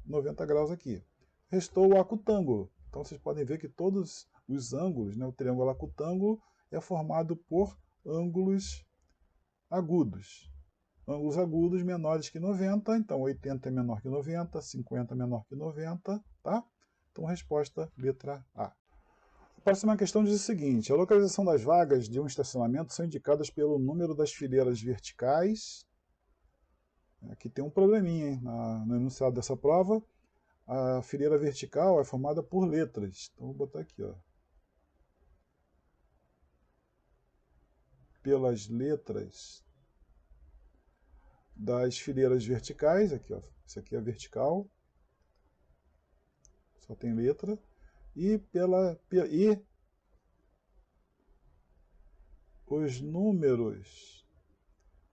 90 graus aqui. Restou o acutângulo. Então vocês podem ver que todos os ângulos, né, o triângulo acutângulo, é formado por ângulos agudos. Ângulos agudos menores que 90, então 80 é menor que 90, 50 é menor que 90, tá? Então resposta letra A. A próxima questão diz o seguinte: a localização das vagas de um estacionamento são indicadas pelo número das fileiras verticais. Aqui tem um probleminha, hein? No enunciado dessa prova. A fileira vertical é formada por letras. Então vou botar aqui, ó. Pelas letras das fileiras verticais, aqui, ó. Isso aqui é vertical. Só tem letra. E os números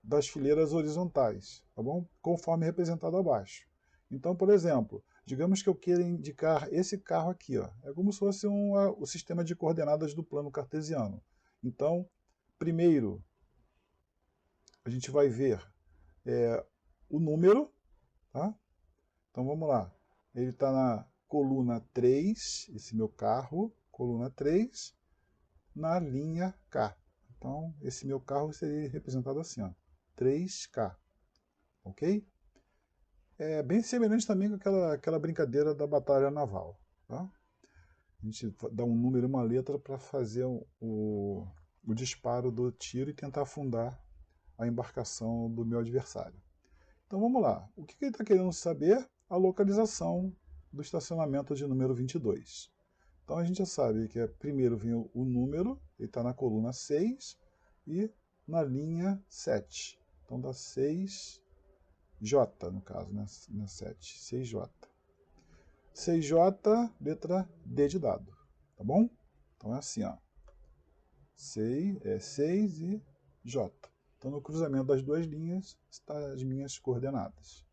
das fileiras horizontais, tá bom? Conforme representado abaixo. Então, por exemplo, digamos que eu queira indicar esse carro aqui, ó. É como se fosse o sistema de coordenadas do plano cartesiano. Então, primeiro, a gente vai ver o número, tá? Então, vamos lá. Ele está na coluna 3, esse meu carro, coluna 3, na linha K. Então, esse meu carro seria representado assim, ó, 3K, ok? É bem semelhante também com aquela brincadeira da batalha naval, tá? A gente dá um número e uma letra para fazer o disparo do tiro e tentar afundar a embarcação do meu adversário. Então vamos lá. O que ele está querendo saber? A localização do estacionamento de número 22. Então a gente já sabe que primeiro vem o número, ele está na coluna 6 e na linha 7. Então dá 6J, no caso, né? Na 7. 6J. 6J, letra D de dado. Tá bom? Então é assim, ó. 6 e J. Então no cruzamento das duas linhas estão as minhas coordenadas.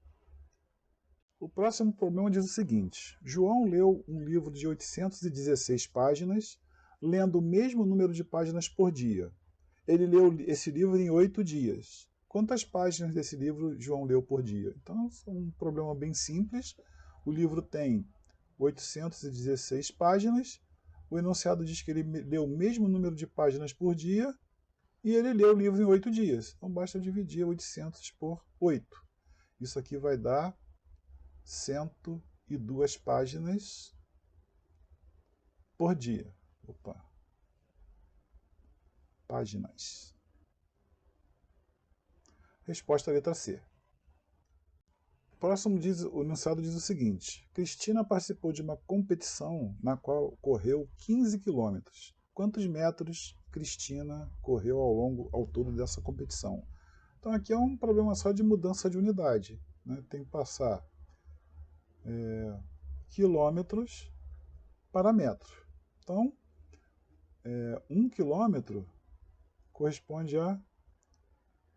O próximo problema diz o seguinte: João leu um livro de 816 páginas, lendo o mesmo número de páginas por dia. Ele leu esse livro em 8 dias. Quantas páginas desse livro João leu por dia? Então, é um problema bem simples. O livro tem 816 páginas. O enunciado diz que ele leu o mesmo número de páginas por dia e ele leu o livro em 8 dias. Então, basta dividir 800 por 8. Isso aqui vai dar 102 páginas por dia. Opa. Páginas. Resposta letra C. O próximo o enunciado diz o seguinte: Cristina participou de uma competição na qual correu 15 quilômetros. Quantos metros Cristina correu ao todo dessa competição. Então aqui é um problema só de mudança de unidade, né? Tem que passar quilômetros para metros. Então, 1 quilômetro corresponde a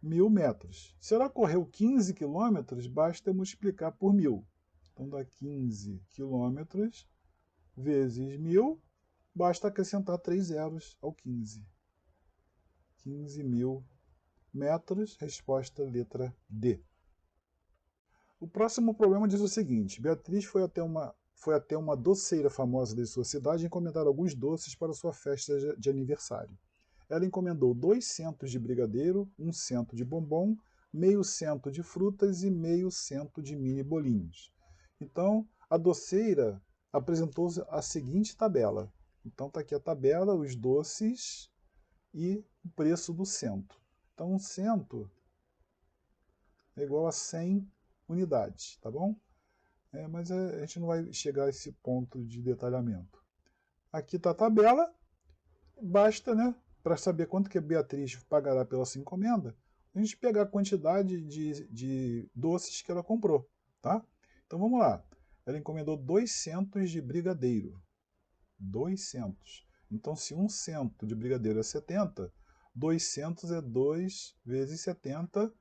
1000 metros. Se ela correu 15 quilômetros, basta multiplicar por 1000. Então dá 15 quilômetros vezes 1000, basta acrescentar 3 zeros ao 15. 15.000 metros, resposta letra D. O próximo problema diz o seguinte: Beatriz foi até uma doceira famosa de sua cidade encomendar alguns doces para sua festa de aniversário. Ela encomendou 2 centos de brigadeiro, 1 cento de bombom, meio cento de frutas e meio cento de mini bolinhos. Então, a doceira apresentou a seguinte tabela. Então, está aqui a tabela, os doces e o preço do cento. Então, 1 cento é igual a 100 unidades, tá bom? Mas a gente não vai chegar a esse ponto de detalhamento. Aqui está a tabela, basta, né, para saber quanto que a Beatriz pagará pela sua encomenda, a gente pegar a quantidade de doces que ela comprou, tá? Então vamos lá. Ela encomendou 2 centos de brigadeiro. 2 centos. Então se 1 cento de brigadeiro é 70, 2 centos é 2 vezes 70,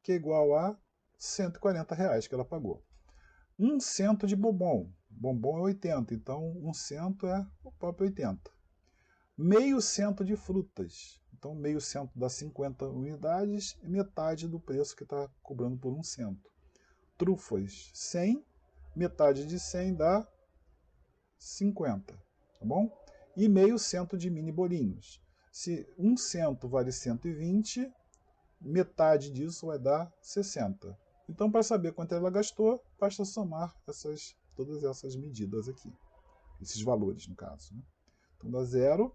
que é igual a R$140 que ela pagou. 1 cento de bombom. Bombom é 80, então 1 cento é o próprio 80. Meio cento de frutas. Então, meio cento dá 50 unidades e metade do preço que está cobrando por 1 cento. Trufas, 100. Metade de 100 dá 50. Tá bom? E meio cento de mini bolinhos. Se 1 cento vale 120, metade disso vai dar 60. Então, para saber quanto ela gastou, basta somar todas essas medidas aqui. Esses valores, no caso. Né? Então, dá 0.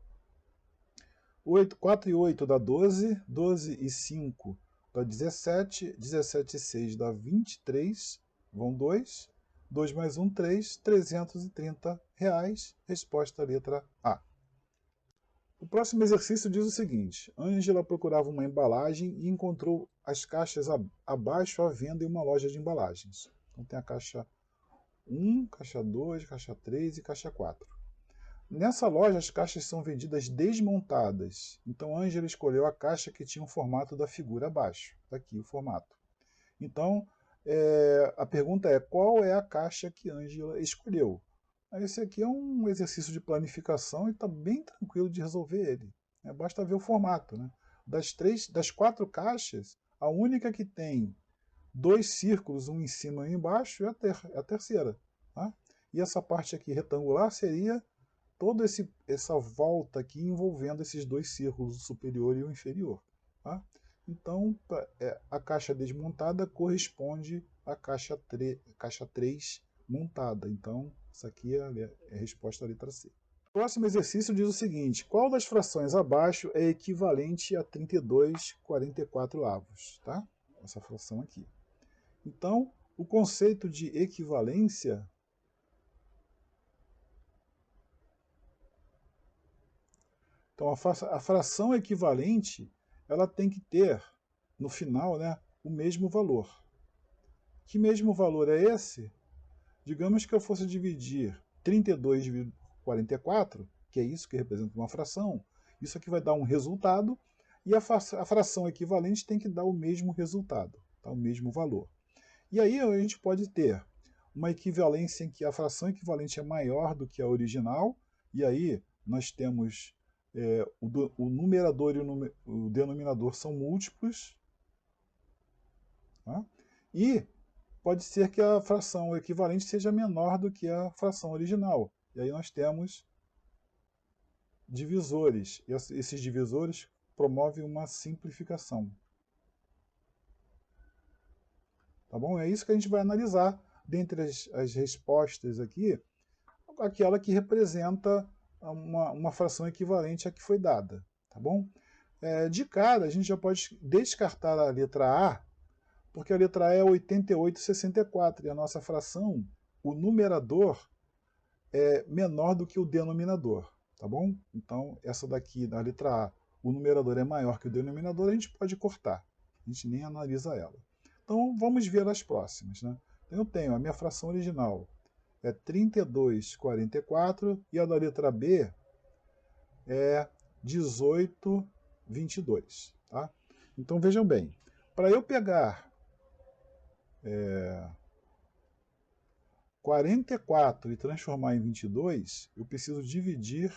4 e 8 dá 12, 12 e 5 dá 17, 17 e 6 dá 23, vão 2, 2 mais 1, 3, R$330, resposta letra A. O próximo exercício diz o seguinte: Ângela procurava uma embalagem e encontrou as caixas abaixo à venda em uma loja de embalagens. Então tem a caixa 1, caixa 2, caixa 3 e caixa 4. Nessa loja, as caixas são vendidas desmontadas. Então, Ângela escolheu a caixa que tinha o formato da figura abaixo. Está aqui o formato. Então, a pergunta é: qual é a caixa que Ângela escolheu? Esse aqui é um exercício de planificação e está bem tranquilo de resolver ele. Basta ver o formato. Né? Das 4 caixas, a única que tem 2 círculos, um em cima e um embaixo, é a terceira. Tá? E essa parte aqui retangular seria toda essa volta aqui envolvendo esses 2 círculos, o superior e o inferior. Tá? Então, a caixa desmontada corresponde à caixa 3 montada. Então, isso aqui é a resposta à letra C. O próximo exercício diz o seguinte: qual das frações abaixo é equivalente a 32/44? Tá? Essa fração aqui. Então, o conceito de equivalência Então, a fração equivalente, ela tem que ter, no final, né, o mesmo valor. Que mesmo valor é esse? Digamos que eu fosse dividir 32,44, que é isso que representa uma fração, isso aqui vai dar um resultado, e a fração equivalente tem que dar o mesmo resultado, tá? O mesmo valor. E aí a gente pode ter uma equivalência em que a fração equivalente é maior do que a original, e aí nós temos o numerador e o denominador são múltiplos. Tá? E pode ser que a fração equivalente seja menor do que a fração original. E aí nós temos divisores. E esses divisores promovem uma simplificação. Tá bom? É isso que a gente vai analisar dentre as respostas aqui, aquela que representa uma fração equivalente à que foi dada, tá bom? De cara, a gente já pode descartar a letra A, porque a letra A é 88/64, e a nossa fração, o numerador, é menor do que o denominador, tá bom? Então, essa daqui, a letra A, o numerador é maior que o denominador, a gente pode cortar. A gente nem analisa ela. Então, vamos ver as próximas, né? Então, eu tenho a minha fração original é 32,44 e a da letra B é 18,22. Tá? Então, vejam bem, para eu pegar 44 e transformar em 22, eu preciso dividir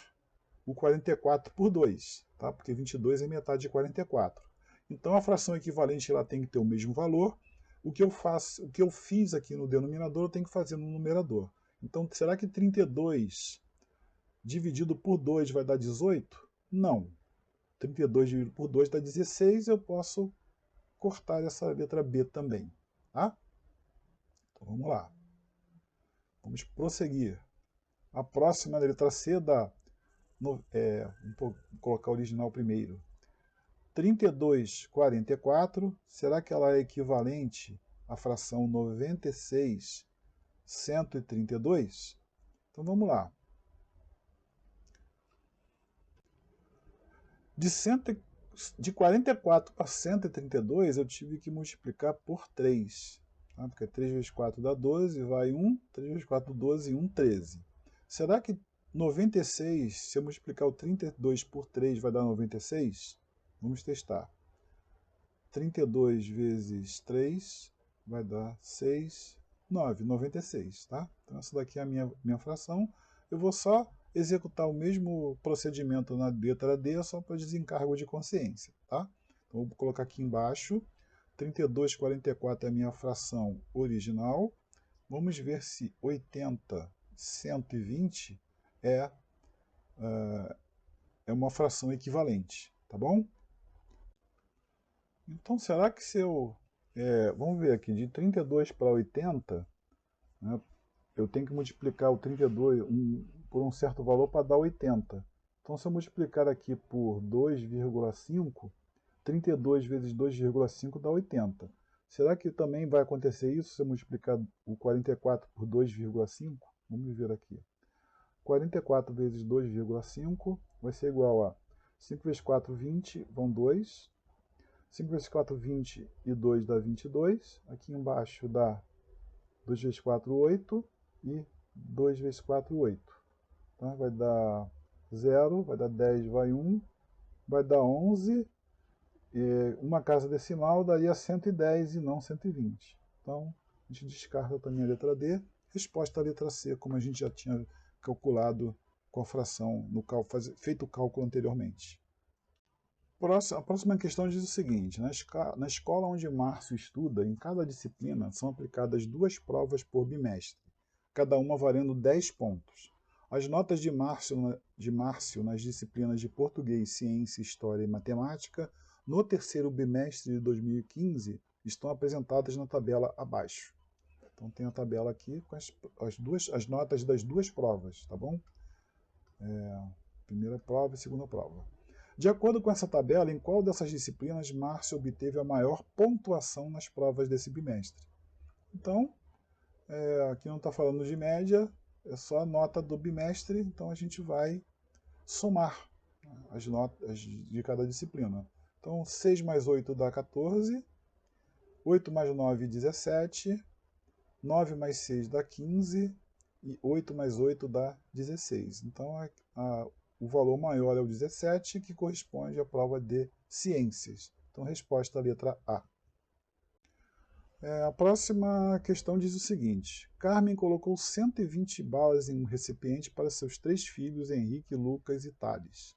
o 44 por 2, tá? Porque 22 é metade de 44. Então, a fração equivalente ela tem que ter o mesmo valor. O que eu fiz aqui no denominador, eu tenho que fazer no numerador. Então, será que 32 dividido por 2 vai dar 18? Não. 32 dividido por 2 dá 16, eu posso cortar essa letra B também. Tá? Então, vamos lá. Vamos prosseguir. A próxima, a letra C, dá... vou colocar o original primeiro. 32,44, será que ela é equivalente à fração 96,132? Então vamos lá. De 44 para 132 eu tive que multiplicar por 3. Tá? Porque 3 vezes 4 dá 12, vai 1. 3 vezes 4, 12, 1, 13. Será que 96, se eu multiplicar o 32 por 3, vai dar 96? Vamos testar. 32 vezes 3 vai dar 6, 9, 96, tá? Então essa daqui é a minha fração. Eu vou só executar o mesmo procedimento na letra D, só para desencargo de consciência, tá? Então vou colocar aqui embaixo, 32,44 é a minha fração original. Vamos ver se 80, 120 é uma fração equivalente, tá bom? Então, será que se eu... vamos ver aqui, de 32 para 80, né, eu tenho que multiplicar o 32 por um certo valor para dar 80. Então, se eu multiplicar aqui por 2,5, 32 vezes 2,5 dá 80. Será que também vai acontecer isso se eu multiplicar o 44 por 2,5? Vamos ver aqui. 44 vezes 2,5 vai ser igual a 5 vezes 4, 20, vão 2. 5 vezes 4, 20 e 2 dá 22. Aqui embaixo dá 2 vezes 4, 8 e 2 vezes 4, 8. Tá? Vai dar 0, vai dar 10, vai 1, vai dar 11. E uma casa decimal daria 110 e não 120. Então, a gente descarta também a letra D. Resposta à letra C, como a gente já tinha calculado com a fração, feito o cálculo anteriormente. A próxima questão diz o seguinte: na escola onde Márcio estuda, em cada disciplina são aplicadas 2 provas por bimestre, cada uma valendo 10 pontos. As notas de Márcio nas disciplinas de português, ciência, história e matemática no terceiro bimestre de 2015 estão apresentadas na tabela abaixo. Então tem a tabela aqui com as notas das 2 provas, tá bom? Primeira prova e segunda prova. De acordo com essa tabela, em qual dessas disciplinas Márcio obteve a maior pontuação nas provas desse bimestre? Então, aqui não está falando de média, é só a nota do bimestre, então a gente vai somar as notas de cada disciplina. Então, 6 mais 8 dá 14, 8 mais 9, 17, 9 mais 6 dá 15 e 8 mais 8 dá 16. Então, o valor maior é o 17, que corresponde à prova de ciências. Então, resposta à letra A. A próxima questão diz o seguinte: Carmen colocou 120 balas em um recipiente para seus 3 filhos, Henrique, Lucas e Thales,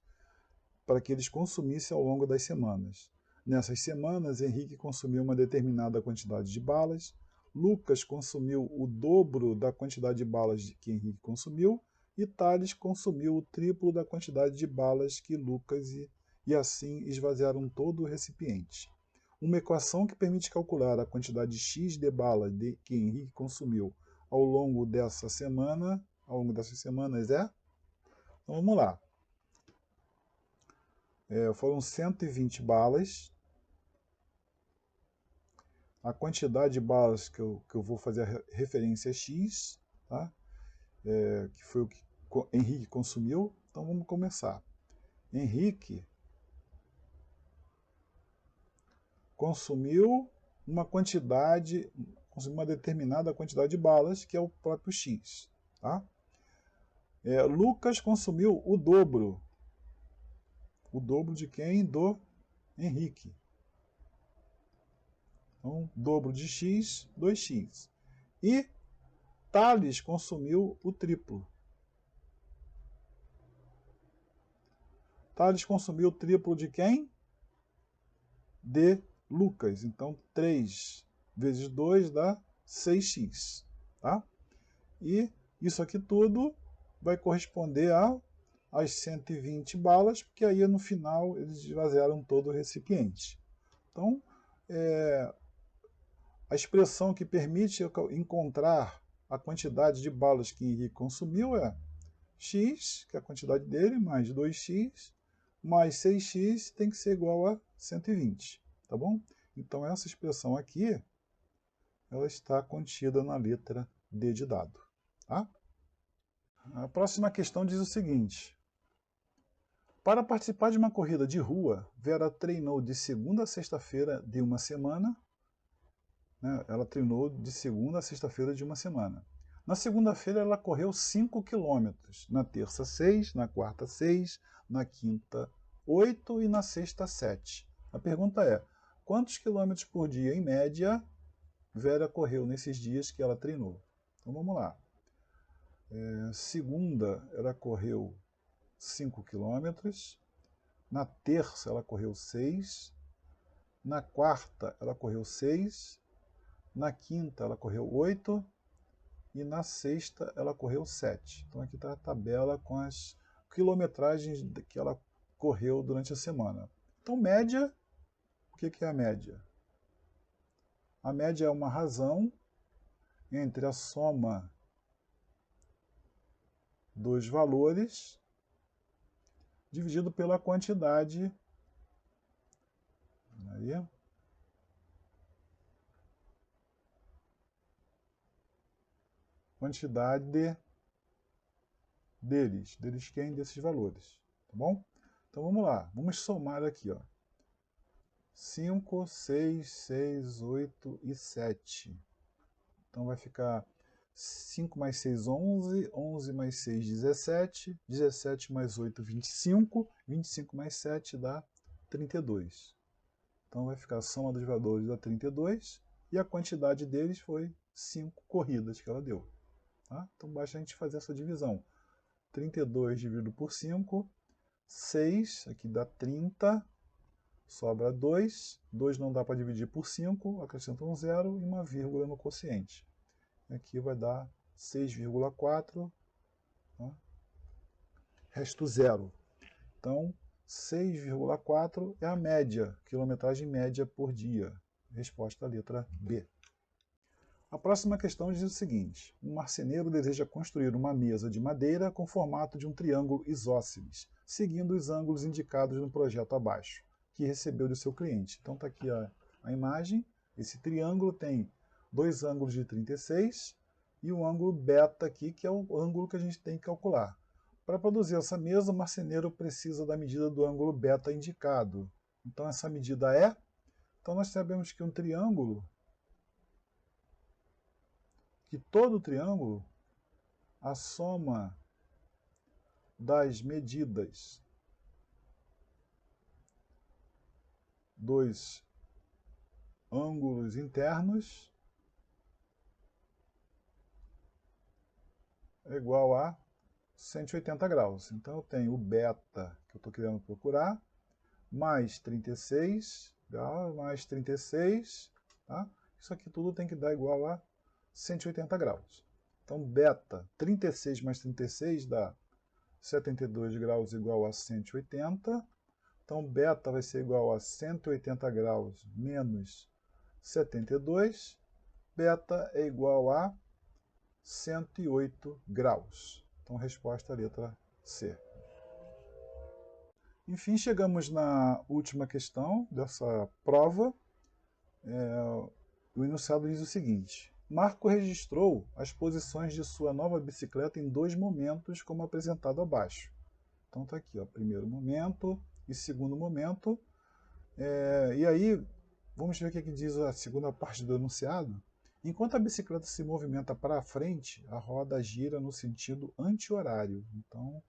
para que eles consumissem ao longo das semanas. Nessas semanas, Henrique consumiu uma determinada quantidade de balas, Lucas consumiu o dobro da quantidade de balas que Henrique consumiu, e Thales consumiu o triplo da quantidade de balas que Lucas e assim esvaziaram todo o recipiente. Uma equação que permite calcular a quantidade X de balas que Henrique consumiu ao longo dessas semanas é... Então vamos lá. Foram 120 balas. A quantidade de balas que eu vou fazer a referência é X, tá? Que foi o que Henrique consumiu. Então vamos começar. Henrique consumiu uma determinada quantidade de balas, que é o próprio X. Tá? Lucas consumiu o dobro. O dobro de quem? Do Henrique. Então, dobro de X, 2X. E Thales consumiu o triplo. Thales consumiu o triplo de quem? De Lucas. Então, 3 vezes 2 dá 6x. Tá? E isso aqui tudo vai corresponder às 120 balas, porque aí no final eles esvaziaram todo o recipiente. Então, a expressão que permite encontrar a quantidade de balas que Henrique consumiu é x, que é a quantidade dele, mais 2x, mais 6x tem que ser igual a 120, tá bom? Então essa expressão aqui, ela está contida na letra D de dado, tá? A próxima questão diz o seguinte: para participar de uma corrida de rua, Vera treinou de segunda a sexta-feira de uma semana. Ela treinou de segunda a sexta-feira de uma semana. Na segunda-feira ela correu 5 km, na terça 6, na quarta 6, na quinta 8 e na sexta 7. A pergunta é, quantos quilômetros por dia, em média, Vera correu nesses dias que ela treinou? Então vamos lá. Segunda ela correu 5 km, na terça ela correu 6, na quarta ela correu 6, na quinta ela correu 8 e na sexta ela correu 7. Então aqui está a tabela com as quilometragens que ela correu durante a semana. Então média, o que é a média? A média é uma razão entre a soma dos valores dividido pela quantidade. Aí, quantidade deles quem? Desses valores, tá bom? Então vamos lá, vamos somar aqui, ó. 5, 6, 6, 8 e 7. Então vai ficar 5 mais 6, 11, 11 mais 6, 17, 17 mais 8, 25, 25 mais 7 dá 32. Então vai ficar a soma dos valores dá 32 e a quantidade deles foi 5 corridas que ela deu. Tá? Então basta a gente fazer essa divisão. 32 dividido por 5, 6, aqui dá 30, sobra 2. 2 não dá para dividir por 5, acrescenta um zero e uma vírgula no quociente. Aqui vai dar 6,4, tá? Resto zero. Então, 6,4 é a média, quilometragem média por dia. Resposta à letra B. A próxima questão diz o seguinte: um marceneiro deseja construir uma mesa de madeira com formato de um triângulo isósceles, seguindo os ângulos indicados no projeto abaixo, que recebeu do seu cliente. Então está aqui a imagem. Esse triângulo tem dois ângulos de 36 e o ângulo beta aqui, que é o ângulo que a gente tem que calcular. Para produzir essa mesa, o marceneiro precisa da medida do ângulo beta indicado. Então essa medida é... Então nós sabemos que um triângulo, que todo triângulo, a soma das medidas dos ângulos internos é igual a 180 graus. Então eu tenho o beta, que eu estou querendo procurar, mais 36, mais 36, tá? Isso aqui tudo tem que dar igual a 180 graus. Então beta, 36 mais 36 dá 72 graus igual a 180. Então beta vai ser igual a 180 graus menos 72. Beta é igual a 108 graus. Então resposta à letra C. Enfim, chegamos na última questão dessa prova. O enunciado diz o seguinte: Marco registrou as posições de sua nova bicicleta em 2 momentos, como apresentado abaixo. Então está aqui, ó, primeiro momento e segundo momento. E aí vamos ver o que diz a segunda parte do enunciado. Enquanto a bicicleta se movimenta para frente, a roda gira no sentido anti-horário. Então,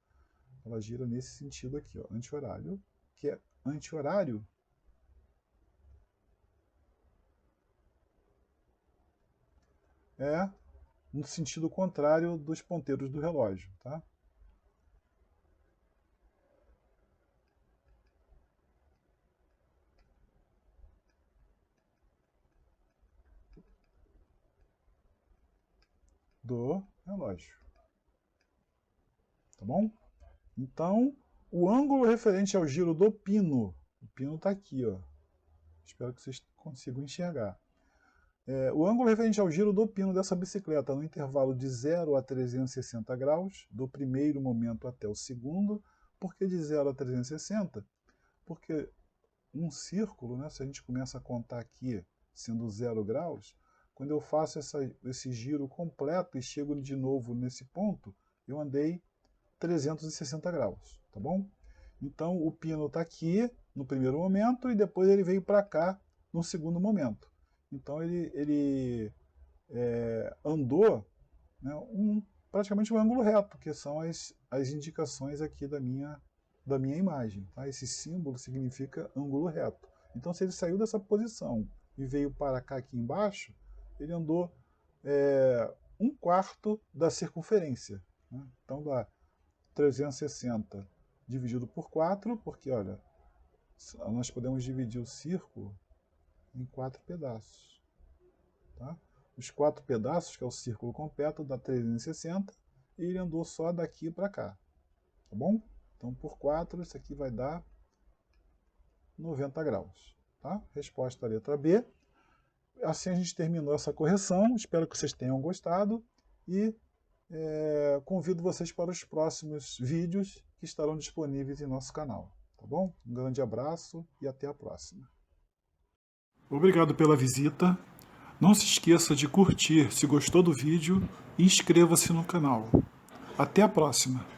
ela gira nesse sentido aqui, ó, anti-horário, que é anti-horário é no sentido contrário dos ponteiros do relógio, tá? Do relógio. Tá bom? Então, o ângulo referente ao giro do pino, o pino está aqui, ó. Espero que vocês consigam enxergar. O ângulo referente ao giro do pino dessa bicicleta no intervalo de 0 a 360 graus, do primeiro momento até o segundo. Por que de 0 a 360? Porque um círculo, né, se a gente começa a contar aqui sendo 0 graus, quando eu faço esse giro completo e chego de novo nesse ponto, eu andei 360 graus, tá bom? Então o pino está aqui no primeiro momento e depois ele veio para cá no segundo momento. Então ele andou, né, praticamente um ângulo reto, que são as indicações aqui da minha imagem. Tá? Esse símbolo significa ângulo reto. Então se ele saiu dessa posição e veio para cá aqui embaixo, ele andou 1/4 da circunferência. Né? Então dá 360 dividido por 4, porque olha, nós podemos dividir o círculo em 4 pedaços. Tá? Os 4 pedaços, que é o círculo completo, dá 360, e ele andou só daqui para cá. Tá bom? Então, por 4, isso aqui vai dar 90 graus. Tá? Resposta letra B. Assim a gente terminou essa correção. Espero que vocês tenham gostado. E convido vocês para os próximos vídeos que estarão disponíveis em nosso canal. Tá bom? Um grande abraço e até a próxima. Obrigado pela visita. Não se esqueça de curtir se gostou do vídeo e inscreva-se no canal. Até a próxima!